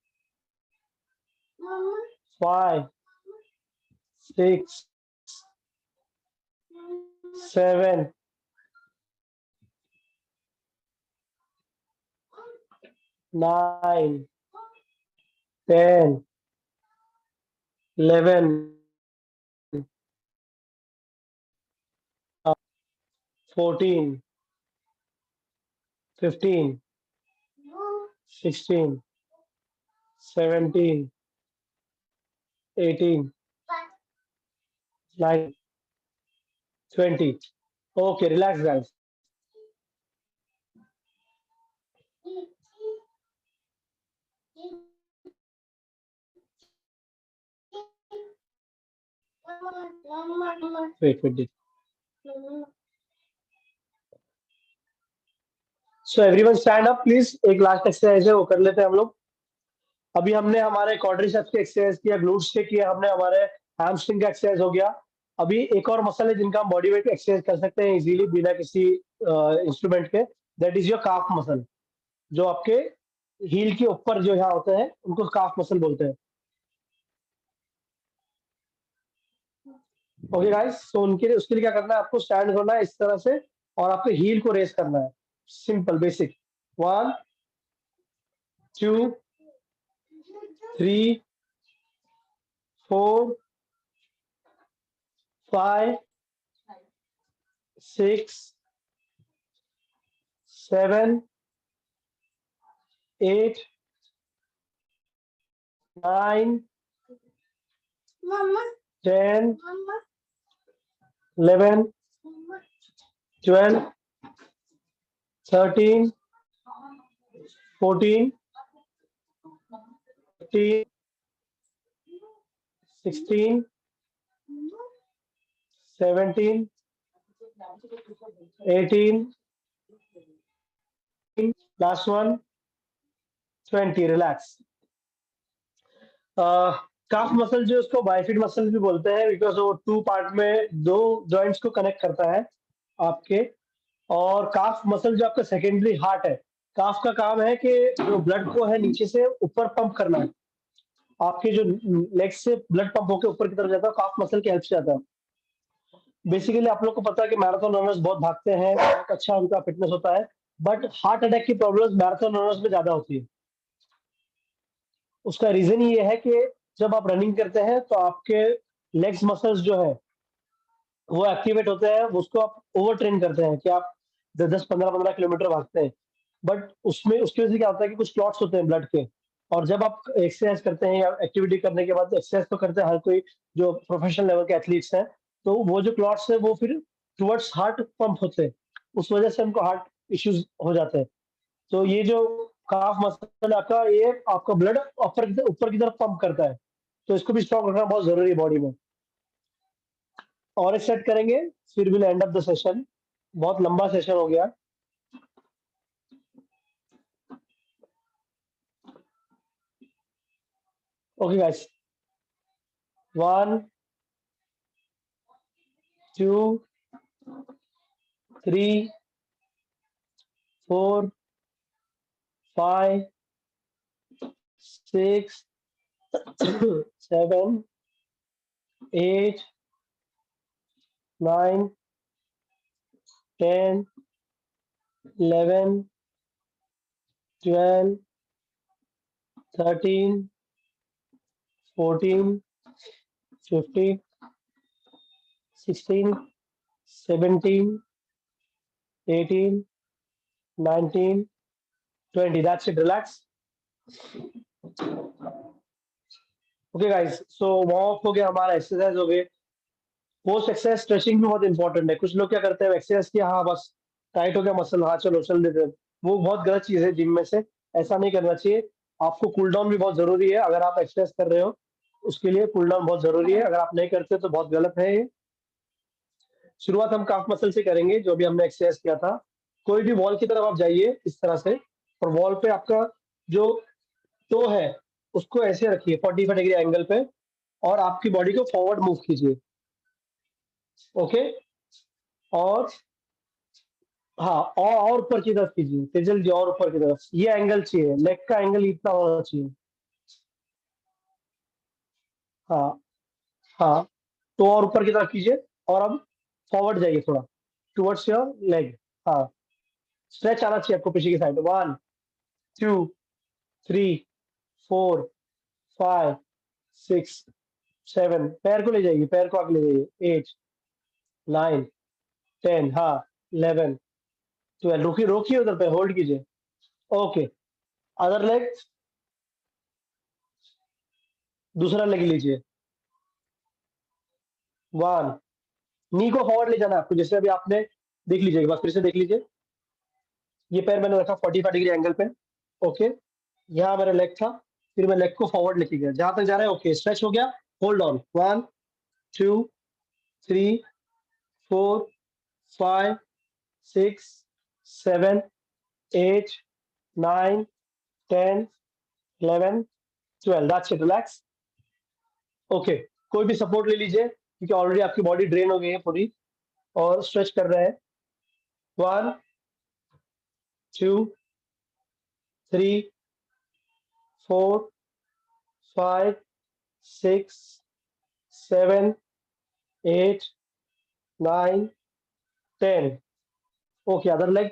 5, 6, 7, 9, 10, 11, 14, 15, 16, 17, 18, 19, 20. Okay, relax guys. Wait. So everyone stand up please. एक लास्ट एक्सरसाइज है वो कर लेते हैं हम लोग। अभी हमने हमारे क्वाड्रिसेप्स के एक्सरसाइज किया, ग्लूट्स के किया, हमने हमारे हैमस्ट्रिंग का एक्सरसाइज हो गया। अभी एक और मसल है जिनका हम बॉडी वेट एक्सरसाइज कर सकते हैं इजीली बिना किसी इंस्ट्रूमेंट के। That is your calf muscle, जो आपके हील के ऊपर जो यहाँ होते हैं उनको काफ मसल बोलते हैं। ओके गाइस, तो उनके लिए उसके लिए क्या करना है, आपको स्टैंड करना है इस तरह से और आपके हील को रेस करना है। Simple basic. 1, 2, 3, 4, 5, 6, 7, 8, 9, 10, 11, 12, 13, 14, 15, 16, 17, 18, last one, 20. Relax. Calf muscle जो उसको बाइफिड मसल भी बोलते हैं, बिकॉज वो 2 पार्ट में 2 जॉइंट्स को कनेक्ट करता है आपके। और काफ मसल जो आपका सेकेंडरी हार्ट है, काफ का काम है कि जो ब्लड को है नीचे से ऊपर पंप करना है। आपके जो लेग से ब्लड पंप होकर ऊपर की तरफ जाता है, काफ मसल की हेल्प से जाता है। बेसिकली आप लोग को पता है कि मैराथन रनर्स बहुत भागते हैं, बहुत अच्छा उनका फिटनेस होता है, बट हार्ट अटैक की प्रॉब्लम मैराथन रनर्स में ज्यादा होती है। उसका रीजन ये है कि जब आप रनिंग करते हैं तो आपके लेग्स मसल्स जो है वो एक्टिवेट होते हैं, उसको आप ओवर ट्रेन करते हैं कि आप 10-15 किलोमीटर भागते हैं, बट उसमें उसकी वजह से क्या होता है कि कुछ क्लॉट्स होते हैं ब्लड के, और जब आप एक्सरसाइज करते हैं या एक्टिविटी करने के बाद, एक्सरसाइज तो करते हैं हर कोई जो प्रोफेशनल लेवल के एथलीट्स हैं, तो वो जो क्लॉट्स है वो फिर टुवर्ड्स हार्ट पंप होते हैं, उस वजह से उनको हार्ट इश्यूज हो जाते हैं। तो ये जो काफ मसल आपका, ये आपका ब्लड ऊपर की तरफ पंप करता है, तो इसको भी स्ट्रॉन्ग रखना बहुत जरूरी है बॉडी में। और एक सेट करेंगे, फिर will end of the session. बहुत लंबा सेशन हो गया। Okay guys, 1 2 3 4 5 6 7 8 9 10 11 12 13 14 15 16 17 18 19 20. That's it. Relax. Okay guys, so warm up हो गया, हमारा एक्सरसाइज हो गए। पोस्ट एक्सरसाइज स्ट्रेचिंग भी बहुत इंपॉर्टेंट है। कुछ लोग क्या करते हैं, एक्सरसाइज किया, हाँ बस टाइट हो गया मसल, हाँ चलो चल देते हैं, वो बहुत गलत चीज है जिम में से। ऐसा नहीं करना चाहिए। आपको कूल डाउन भी बहुत जरूरी है। अगर आप एक्सरसाइज कर रहे हो उसके लिए कूल डाउन बहुत जरूरी है। अगर आप नहीं करते तो बहुत गलत है ये। शुरुआत हम काफ मसल से करेंगे, जो भी हमने एक्सरसाइज किया था। कोई भी वॉल की तरफ आप जाइए इस तरह से, और वॉल पे आपका जो टो है उसको ऐसे रखिए 45 डिग्री एंगल पे, और आपकी बॉडी को फॉरवर्ड मूव कीजिए। ओके, और हाँ, और ऊपर की तरफ कीजिए तेजल जी, और ऊपर की तरफ। ये एंगल चाहिए, लेग का एंगल इतना होना चाहिए। हाँ हाँ, तो और ऊपर की तरफ कीजिए, और अब फॉरवर्ड जाइए थोड़ा टुवर्ड्स योर लेग। हाँ, स्ट्रेच आना चाहिए आपको पीछे की साइड। 1 2 3 4 5 6 7, पैर को ले जाइए, पैर को आगे ले जाइए। 8 9 10, हाँ 11 12, रोकिए रोकिए उधर पे, होल्ड कीजिए। ओके, अदर लेग, दूसरा लेग लीजिए। 1, नी को फॉरवर्ड ले जाना है आपको, जैसे अभी आपने देख लीजिए, एक बार फिर से देख लीजिए। ये पैर मैंने रखा 45 डिग्री एंगल पे। ओके, यहाँ मेरा लेग था, फिर मैं लेग को फॉरवर्ड लेके गया जहां तक जा रहा है। ओके, स्ट्रेच हो गया। Hold on. 1 2 3 4 5 6 7 8 9 10 11 12। That's it, relax. Okay, कोई भी सपोर्ट ले लीजिए, क्योंकि ऑलरेडी आपकी बॉडी ड्रेन हो गई है पूरी, और स्ट्रेच कर रहे हैं। 1 2 3 4 5 6 7 8 9 10। Okay, other leg.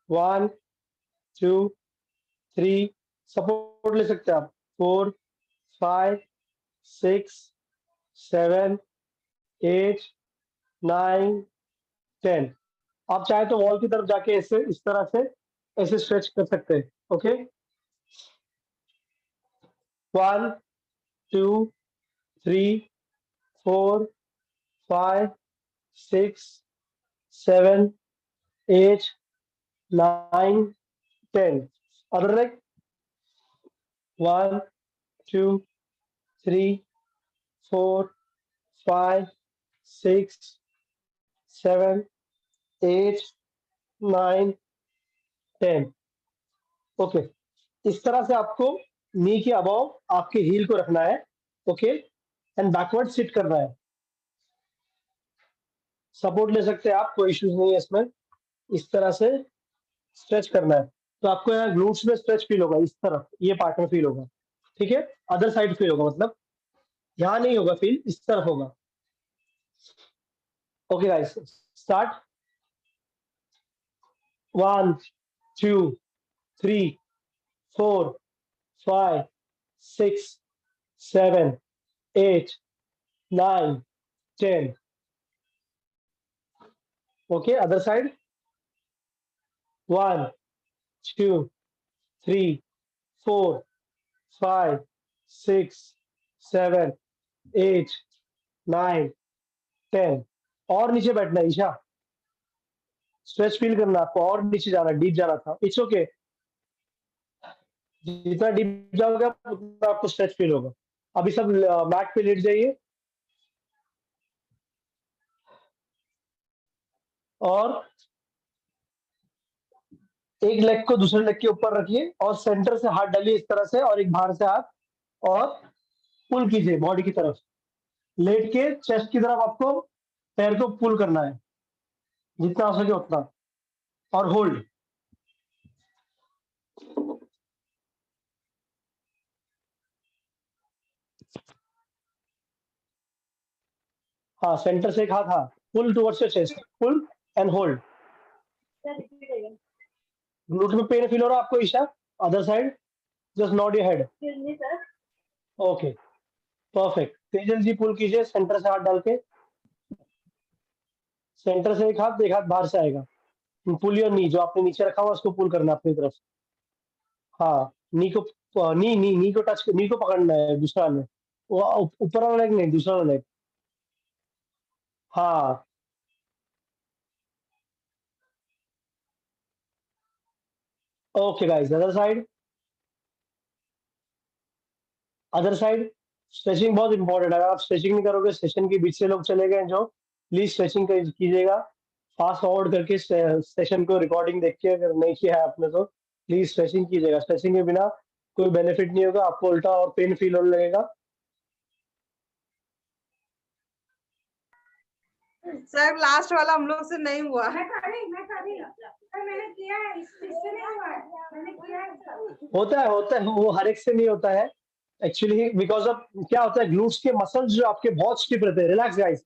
1 2 3, सपोर्ट ले सकते हैं आप। 4 5 6 7 8 9 10। आप चाहे तो वॉल की तरफ जाके ऐसे, इस तरह से ऐसे स्ट्रेच कर सकते हैं। ओके, 1 2 3 4 5 6 7 8 9 10। Other leg. 1 2 3 4 5 6 7 8 9 10। ओके, इस तरह से आपको नी के अबाव आपके हील को रखना है। ओके, एंड बैकवर्ड सिट करना है। सपोर्ट ले सकते हैं आप, कोई इश्यूज नहीं है इसमें। इस तरह से स्ट्रेच करना है, तो आपको यहाँ ग्लूट्स में स्ट्रेच फील होगा, इस तरफ ये पार्ट में फील होगा। ठीक है, अदर साइड फील होगा, मतलब यहाँ नहीं होगा फील, इस तरफ होगा। Okay guys, start. 1 2 3 4 5 6 7 8 9 10। Okay, other side. 1, 2, 3, 4, 5, 6, 7, 8, 9, 10. और नीचे बैठना है ईशा, स्ट्रेच फील करना आपको, और नीचे जाना, डीप जाना था। इट्स ओके, जितना डीप जाओगे आप उतना आपको स्ट्रेच फील होगा। अभी सब मैट पे लेट जाइए और एक लेग को दूसरे लेग के ऊपर रखिए और सेंटर से हाथ डालिए इस तरह से, और एक बाहर से हाथ, और पुल कीजिए बॉडी की तरफ। लेट के चेस्ट की तरफ आपको पैर को पुल करना है, जितना हो सके उतना, और होल्ड। हाँ, सेंटर से एक हाथ, हाँ, pull towards your chest, pull and hold. Glute में पेन फील हो रहा है आपको Isha? Other side, just nod your head. Okay, perfect. Tejal ji pull कीजिए सेंटर से हाथ डाल के, सेंटर से एक हाथ बाहर से आएगा। पुल योर नी, जो आपने नीचे रखा हुआ उसको पुल करना है अपनी तरफ। हाँ, नी को, नी को टच, नी को पकड़ना है दूसरा में, वो ऊपर वाला लेग नहीं, दूसरा वाला लेग। हाँ, okay guys, other side, other side. Stretching बहुत इंपॉर्टेंट है, अगर आप स्ट्रेचिंग नहीं करोगे, सेशन के बीच से लोग चले गए जो, प्लीज स्ट्रेचिंग कीजिएगा। फास्ट फॉरवर्ड करके सेशन को रिकॉर्डिंग देख के, अगर नहीं किया है आपने तो प्लीज स्ट्रेचिंग कीजिएगा। स्ट्रेचिंग के बिना कोई बेनिफिट नहीं होगा, आपको उल्टा और पेन फील होने लगेगा। सर लास्ट वाला हम लोग से नहीं हुआ। मैं कर रही सर, मैंने किया है, इससे नहीं हुआ है, मैंने किया है। होता है, वो हर एक से नहीं होता है एक्चुअली, बिकॉज ऑफ क्या होता है, ग्लूट्स के मसल्स जो आपके बहुत स्टिफ रहते हैं। रिलैक्स गाइस,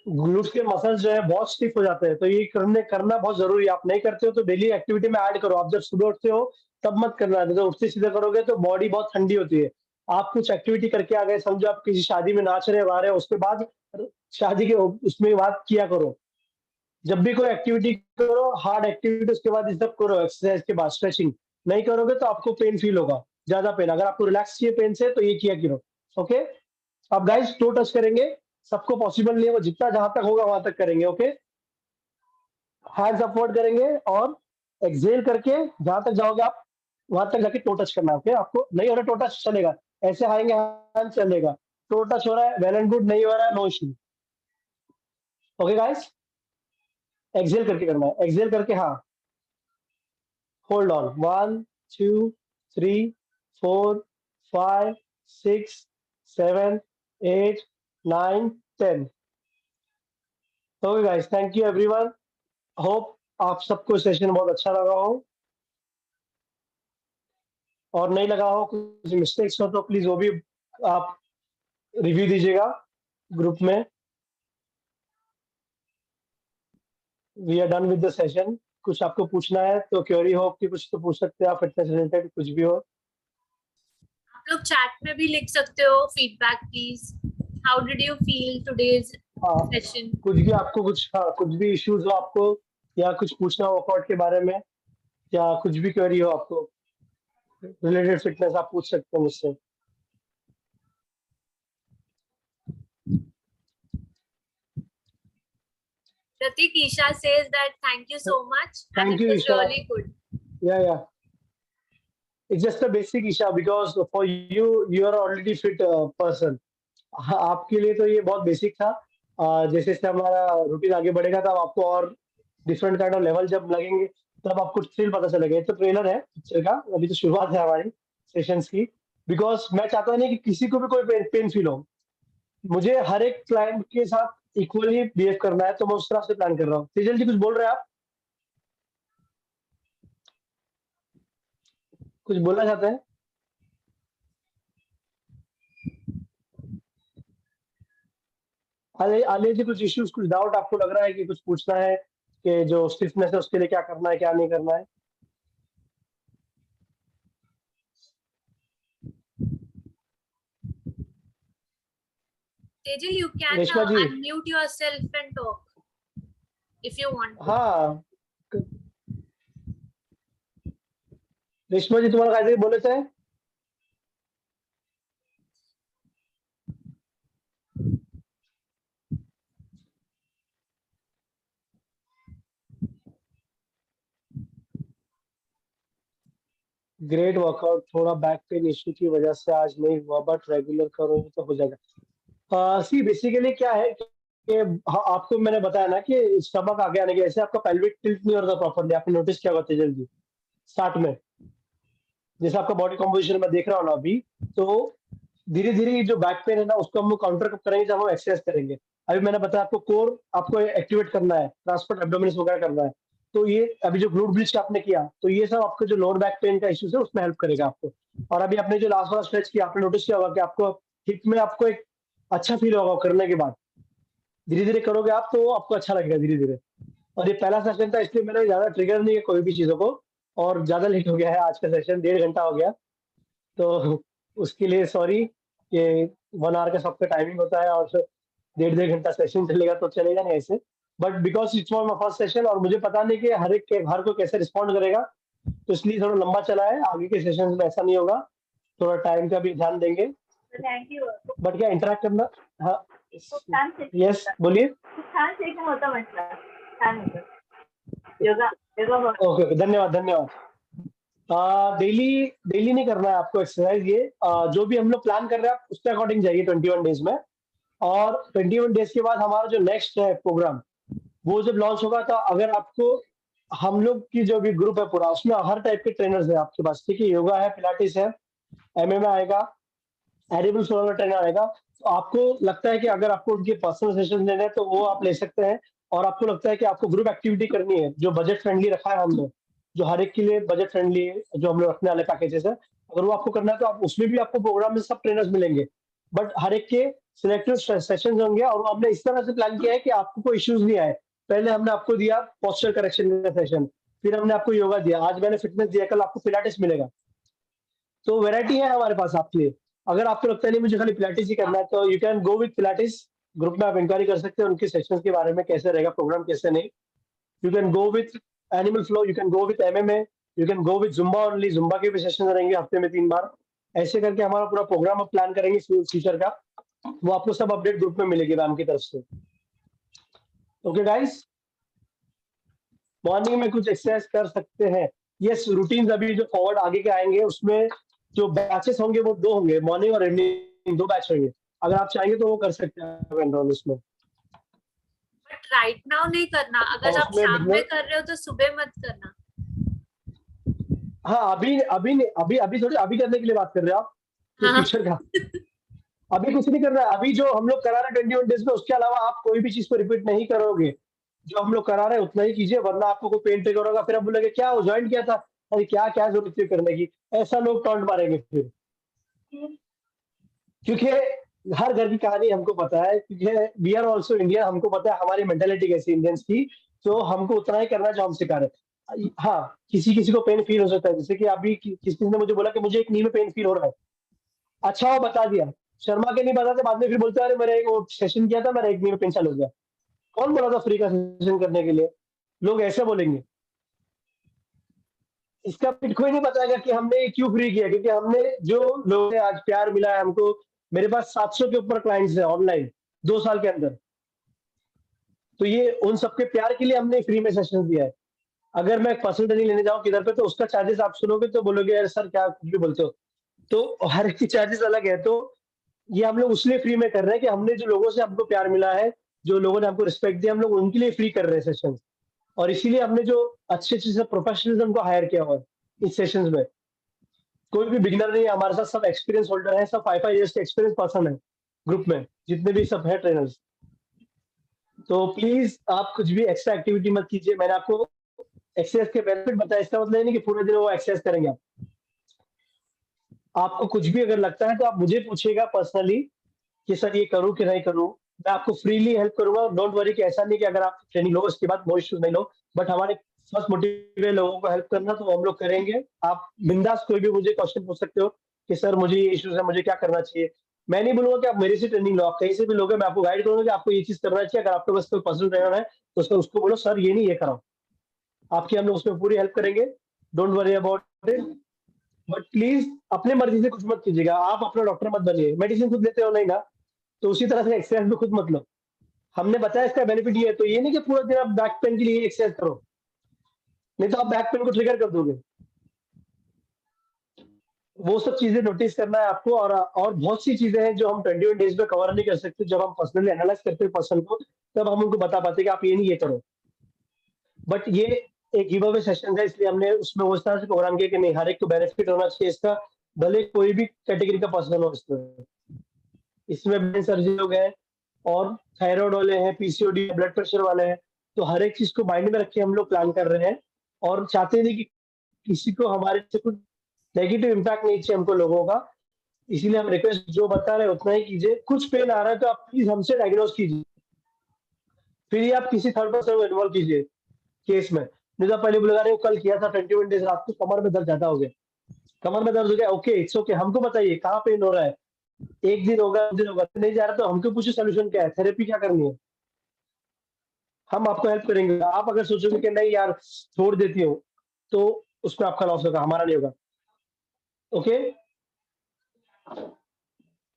ग्लूट्स के मसल्स जो है बहुत स्टिफ हो जाते हैं, तो ये करना बहुत जरूरी है। आप नहीं करते हो तो डेली एक्टिविटी में ऐड करो। आप जब सुबह उठते हो तब मत करना, नहीं तो उठते सीधे करोगे तो बॉडी बहुत ठंडी होती है। आप कुछ एक्टिविटी करके आ गए, समझो आप किसी शादी में नाच रहे गा रहे हो, उसके बाद शादी के उसमें बात किया करो। जब भी कोई एक्टिविटी करो, हार्ड एक्टिविटी, उसके बाद ये सब करो। एक्सरसाइज के बाद स्ट्रेचिंग नहीं करोगे तो आपको पेन फील होगा, ज्यादा पेन। अगर आपको रिलैक्स चाहिए पेन से तो ये किया करो। ओके, अब गाइस टो टच करेंगे, सबको पॉसिबल नहीं है, वो जितना जहां तक होगा वहां तक करेंगे। ओके, हैंड्स अपवर्ड करेंगे और एक्सेल करके जहां तक जाओगे आप वहां तक जाके टो टच करना है। ओके, आपको नहीं हो रहा टो टच चलेगा, ऐसे आएंगे हैंड चलेगा। टो टच हो रहा है वेल एंड गुड, नहीं हो रहा है no issue. Okay guys, excel करके करना है, एक्सेल करके, हाँ, hold on, 1, 2, 3, 4, 5, 6, 7, 8, 9, 10। Okay guys, thank you everyone. Hope आप सबको सेशन बहुत अच्छा लगा हो, और नहीं लगा हो, कुछ मिस्टेक्स हो तो प्लीज वो भी आप रिव्यू दीजिएगा ग्रुप में। We are done with the session. कुछ आपको पूछना है तो, क्वेरी हो कि कुछ, तो पूछ सकते हैं आप, फिटनेस रिलेटेड कुछ भी हो। आप लोग चैट में भी लिख सकते हो feedback please. How did you feel today's हाँ, सेशन? कुछ भी आपको कुछ, हाँ, कुछ भी इश्यूज हो आपको, या कुछ पूछना हो वर्कआउट के बारे में, या कुछ भी क्वेरी हो आपको रिलेटेड फिटनेस, आप पूछ सकते हैं मुझसे। Pratik, Isha says that thank you so much and Thank it you, was Isha. really good. Yeah. It's just a basic, Isha, because for you, you are already fit person. हाँ, आपके लिए तो ये बहुत बेसिक था। जैसे जैसे हमारा रूटीन आगे बढ़ेगा तब आपको और डिफरेंट काइंड ऑफ लेवल जब लगेंगे, तब आपको थ्रिल पता चलेगा। ये तो ट्रेलर है पिक्चर का, अभी तो शुरुआत है हमारी सेशंस की। बिकॉज मैं चाहता नहीं कि किसी को भी कोई पेन फील हो। मुझे हर एक क्लाइंट के साथ इक्वली बिहेव करना है, तो मैं उस तरह से प्लान कर रहा हूँ। तेजल जी कुछ बोल रहे हैं आप, कुछ बोलना चाहते हैं? आलिया जी, कुछ इश्यूज, कुछ डाउट आपको लग रहा है कि कुछ पूछना है कि जो स्टिफनेस है उसके लिए क्या करना है, क्या नहीं करना है? Tejal, you can Reshma ji, unmute yourself and talk. if you want to. हाँ रेशमा जी तुम्हारा काय बोले थे? ग्रेट वर्कआउट, थोड़ा बैक पेन इश्यू की वजह से आज नहीं हुआ बट रेगुलर करोगे तो हो जाएगा। सी बेसिकली क्या है कि हाँ, आपको मैंने बताया ना कि स्टमक आगे आने की वजह से आपका पेल्विक टिल्ट नहीं हो रहा प्रॉपर्ली। आपने नोटिस किया होगा जल्दी स्टार्ट में, जैसे आपका बॉडी कॉम्पोजिशन में देख रहा हूँ ना अभी, तो धीरे धीरे जो बैक पेन है ना उसको हम काउंटर कब करेंगे जब हम एक्सरसाइज करेंगे। अभी मैंने बताया आपको कोर आपको एक्टिवेट करना है, ट्रांसपोर्ट एब्डोमिनस वगैरह करना है, तो ये अभी जो ग्लूट ब्रिज आपने किया तो ये सब आपको जो लोअर बैक पेन का इश्यूज है उसमें हेल्प करेगा आपको। और अभी आपने जो लास्ट वाला स्ट्रेच किया आपने नोटिस किया होगा कि आपको हिप में आपको एक अच्छा फील होगा करने के बाद। धीरे धीरे करोगे आप तो आपको अच्छा लगेगा धीरे धीरे। और ये पहला सेशन था इसलिए मैंने ज्यादा ट्रिगर नहीं किया कोई भी चीजों को, और ज्यादा लेट हो गया है आज का सेशन, 1.5 घंटा हो गया, तो उसके लिए सॉरी। कि 1 आवर का सबका टाइमिंग होता है और 1.5 घंटा सेशन चलेगा तो चलेगा नहीं ऐसे, but because it's my first session और मुझे पता नहीं कि हर को कैसे रिस्पॉन्ड करेगा, तो इसलिए थोड़ा लंबा चला है। आगे के सेशन में ऐसा नहीं होगा, थोड़ा टाइम का भी ध्यान देंगे। Thank you. बट क्या इंटरैक्ट करना, हाँ खूप छान यस बोलिए। खूप छान सेशन होतं म्हटलं. छान होतं. योगा योगा ओके धन्यवाद धन्यवाद। डेली नहीं करना है आपको एक्सरसाइज, ये जो भी हम लोग प्लान कर रहे हैं आप उसके अकॉर्डिंग जाइए 21 डेज में। और 21 डेज के बाद हमारा जो नेक्स्ट है प्रोग्राम वो जब लॉन्च होगा, तो अगर आपको हम लोग की जो भी ग्रुप है पूरा उसमें हर टाइप के ट्रेनर्स है आपके पास, ठीक है, योगा है, पिलाटिस है, एमएमए आएगा, एडिबल सोलर ट्रेनर आएगा। तो आपको लगता है कि अगर आपको उनके पर्सनल सेशन लेने हैं तो वो आप ले सकते हैं। और आपको लगता है कि आपको ग्रुप एक्टिविटी करनी है जो बजट फ्रेंडली रखा है हमने, जो हर एक के लिए बजट फ्रेंडली जो हम लोग रखने वाले पैकेजेस है, अगर वो आपको करना है तो आप उसमें भी आपको प्रोग्राम में सब ट्रेनर्स मिलेंगे, बट हर एक के सिलेक्टिव सेशन होंगे। और हमने इस तरह से प्लान किया है कि आपको कोई इश्यूज नहीं आए। पहले हमने आपको दिया पोस्चर करेक्शन का सेशन, फिर हमने आपको योगा दिया, आज मैंने फिटनेस दिया, कल आपको पिलाटिस मिलेगा। तो वैरायटी है हमारे पास आपके लिए। अगर आपको लगता है नहीं मुझे खाली पिलाटिस ही करना है तो you can go with Pilates. Group में आप इंक्वायरी कर सकते हैं उनके सेशंस के बारे में, कैसे रहेगा प्रोग्राम कैसे नहीं। You can go with animal flow, you can go with MMA, you can go with Zumba only, Zumba के भी सेशन रहेंगे हफ्ते में 3 बार। ऐसे करके हमारा पूरा प्रोग्राम आप प्लान करेंगे फ्यूचर का, वो आपको सब अपडेट ग्रुप में मिलेगी मैम की तरफ से। ओके गाइस, मॉर्निंग में कुछ एक्सरसाइज कर सकते हैं। यस, रूटीन अभी जो फॉरवर्ड आगे के आएंगे उसमें जो बैचेस होंगे वो 2 होंगे, मॉर्निंग और इवनिंग 2 बैच होंगे। अगर आप चाहेंगे तो वो कर सकते हैं एनरोल उसमें। बट राइट नाउ नहीं करना, अगर और आप उसमें शाम में बिजनेस, कर रहे हो तो सुबह मत करना। हाँ अभी अभी नहीं, अभी थोड़ी अभी करने के लिए बात कर रहे हो आप हाँ। फ्यूचर का। अभी कुछ नहीं करना है, अभी जो हम लोग करा रहे हैं 21 डेज में उसके अलावा आप कोई भी चीज को रिपीट नहीं करोगे। जो हम लोग करा रहे हैं उतना ही कीजिए, वरना आपको कोई पेन टेक होगा फिर आप बोलेंगे क्या वो ज्वाइन किया था, अरे क्या क्या जरूरत थी करने की, ऐसा लोग टॉन्ट मारेंगे फिर। क्योंकि हर घर की कहानी हमको पता है, क्योंकि वी आर ऑल्सो इंडिया, हमको पता है हमारी मेंटेलिटी कैसी इंडियंस की, तो हमको उतना ही करना जो हम सिखा रहे हैं। हाँ किसी किसी को पेन फील हो सकता है, जैसे कि अभी किसी ने मुझे बोला कि मुझे एक नी में पेन फील हो रहा है, अच्छा वो बता दिया, शर्मा के नहीं बताते बाद में फिर बोलते अरे मैंने वो सेशन किया था मेरा एक नी में पेन चालू हो गया। कौन बोला था फ्री का सेशन करने के लिए, लोग ऐसे बोलेंगे। इसका फिर कोई नहीं बताएगा कि हमने क्यों फ्री किया, क्योंकि हमने जो लोगों से आज प्यार मिला है हमको, मेरे पास 700 के ऊपर क्लाइंट्स हैं ऑनलाइन 2 साल के अंदर, तो ये उन सबके प्यार के लिए हमने फ्री में सेशन दिया है। अगर मैं परसेंटेज लेने जाऊं किधर पे तो उसका चार्जेस आप सुनोगे तो बोलोगे यार सर क्या कुछ भी बोलते हो, तो हर एक की चार्जेस अलग है। तो ये हम लोग उसलिए फ्री में कर रहे हैं कि हमने जो लोगों से हमको प्यार मिला है, जो लोगों ने हमको रिस्पेक्ट दिया, हम लोग उनके लिए फ्री कर रहे हैं सेशन। और इसीलिए हमने जो अच्छे अच्छे से प्रोफेशनल्स को हायर किया हुआ है इस सेशंस में। कोई भी बिगिनर नहीं है हमारे साथ, सब एक्सपीरियंस होल्डर है, सब 5 इयर्स के एक्सपीरियंस पर्सन है ग्रुप में, जितने भी सब है ट्रेनर्स। तो प्लीज आप कुछ भी एक्स्ट्रा एक्टिविटी मत कीजिए। मैंने आपको एक्सरसाइज के बेनिफिट बताया, इसका मतलब नहीं कि पूरे दिन वो एक्सरसाइज करेंगे आप। आपको कुछ भी अगर लगता है तो आप मुझे पूछिएगा पर्सनली कि सर ये करूं कि नहीं करूं, मैं आपको फ्रीली हेल्प करूंगा। डोंट वरी कि ऐसा नहीं कि अगर आप ट्रेनिंग लो उसके बाद नो इश्यूज नहीं लो, बट हमारे फर्स्ट मोटिव है लोगों को हेल्प करना, तो हम लोग करेंगे। आप बिंदास कोई भी मुझे क्वेश्चन पूछ सकते हो कि सर मुझे ये इश्यूज है, मुझे क्या करना चाहिए। मैं नहीं बोलूंगा कि आप मेरे से ट्रेनिंग लो, आप कहीं से भी लोगे, मैं आपको गाइड करूंगा कि आपको ये चीज करना चाहिए। अगर आपके पास कोई पर्सनल ट्रेनर है तो उसको बोलो सर ये नहीं ये कराओ, आपकी हम लोग उसमें पूरी हेल्प करेंगे, don't worry about it. But please अपने मर्जी से कुछ मत कीजिएगा, आप अपना डॉक्टर मत बनिए। मेडिसिन खुद लेते हो नहीं ना, तो उसी तरह से एक्सरसाइज भी खुद मत लो। हमने बताया इसका बेनिफिट ये है, तो ये नहीं कि पूरा दिन आप बैक पेन के लिए एक्सरसाइज करो, नहीं तो आप बैक पेन को ट्रिगर कर दोगे। वो सब चीजें नोटिस करना है आपको। और बहुत सी चीजें हैं जो हम 21 डेज में कवर नहीं कर सकते। जब हम पर्सनली एनालाइज करते हैं पर्सन को, तब हम उनको बता पाते हैं कि आप ये नहीं ये करो। बट ये एक गिव अवे सेशन है, इसलिए हमने उसमें उस तरह से प्रोग्राम किया कि नहीं, हर एक को बेनिफिट होना चाहिए इसका, भले कोई भी कैटेगरी का पर्सन हो। इसमें ब्रेन सर्जरी लोग हैं और थायराइड वाले हैं, पीसीओडी, ब्लड प्रेशर वाले हैं, तो हर एक चीज को माइंड में रख के हम लोग प्लान कर रहे हैं और चाहते नहीं कि किसी को हमारे से कुछ नेगेटिव इम्पैक्ट नहीं चाहिए हमको लोगों का। इसीलिए हम रिक्वेस्ट जो बता रहे हैं उतना ही कीजिए। कुछ पेन आ रहा है तो आप प्लीज हमसे डायग्नोज कीजिए, फिर ही आप किसी थर्ड पर्सन को इन्वॉल्व कीजिए केस में। नहीं तो पहले बोलेगा अरे वो कल किया था 21 डेज, रात को कमर में दर्द ज्यादा हो गया, कमर में दर्द हो गया, ओके इट्स ओके, हमको बताइए कहाँ पेन हो रहा है, एक दिन होगा, 2 दिन होगा, नहीं जा रहा तो हमको पूछे सोल्यूशन क्या है, थेरेपी क्या करनी है, हम आपको हेल्प करेंगे। आप अगर सोचोगे कि नहीं यार छोड़ देती हूँ, तो उसमें आपका लॉस होगा, हमारा नहीं होगा। ओके,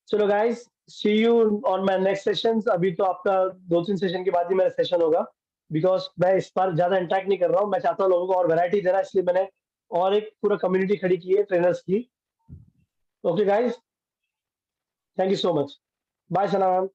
चलो guys, see you on my next sessions. अभी तो आपका 2-3 सेशन के बाद ही मेरा सेशन होगा, बिकॉज मैं इस बार ज्यादा इंटरेक्ट नहीं कर रहा हूँ। मैं चाहता हूँ लोगों को और वैरायटी देना, इसलिए मैंने और एक पूरा कम्युनिटी खड़ी की है ट्रेनर्स की। Okay guys, thank you so much, bye सलाम।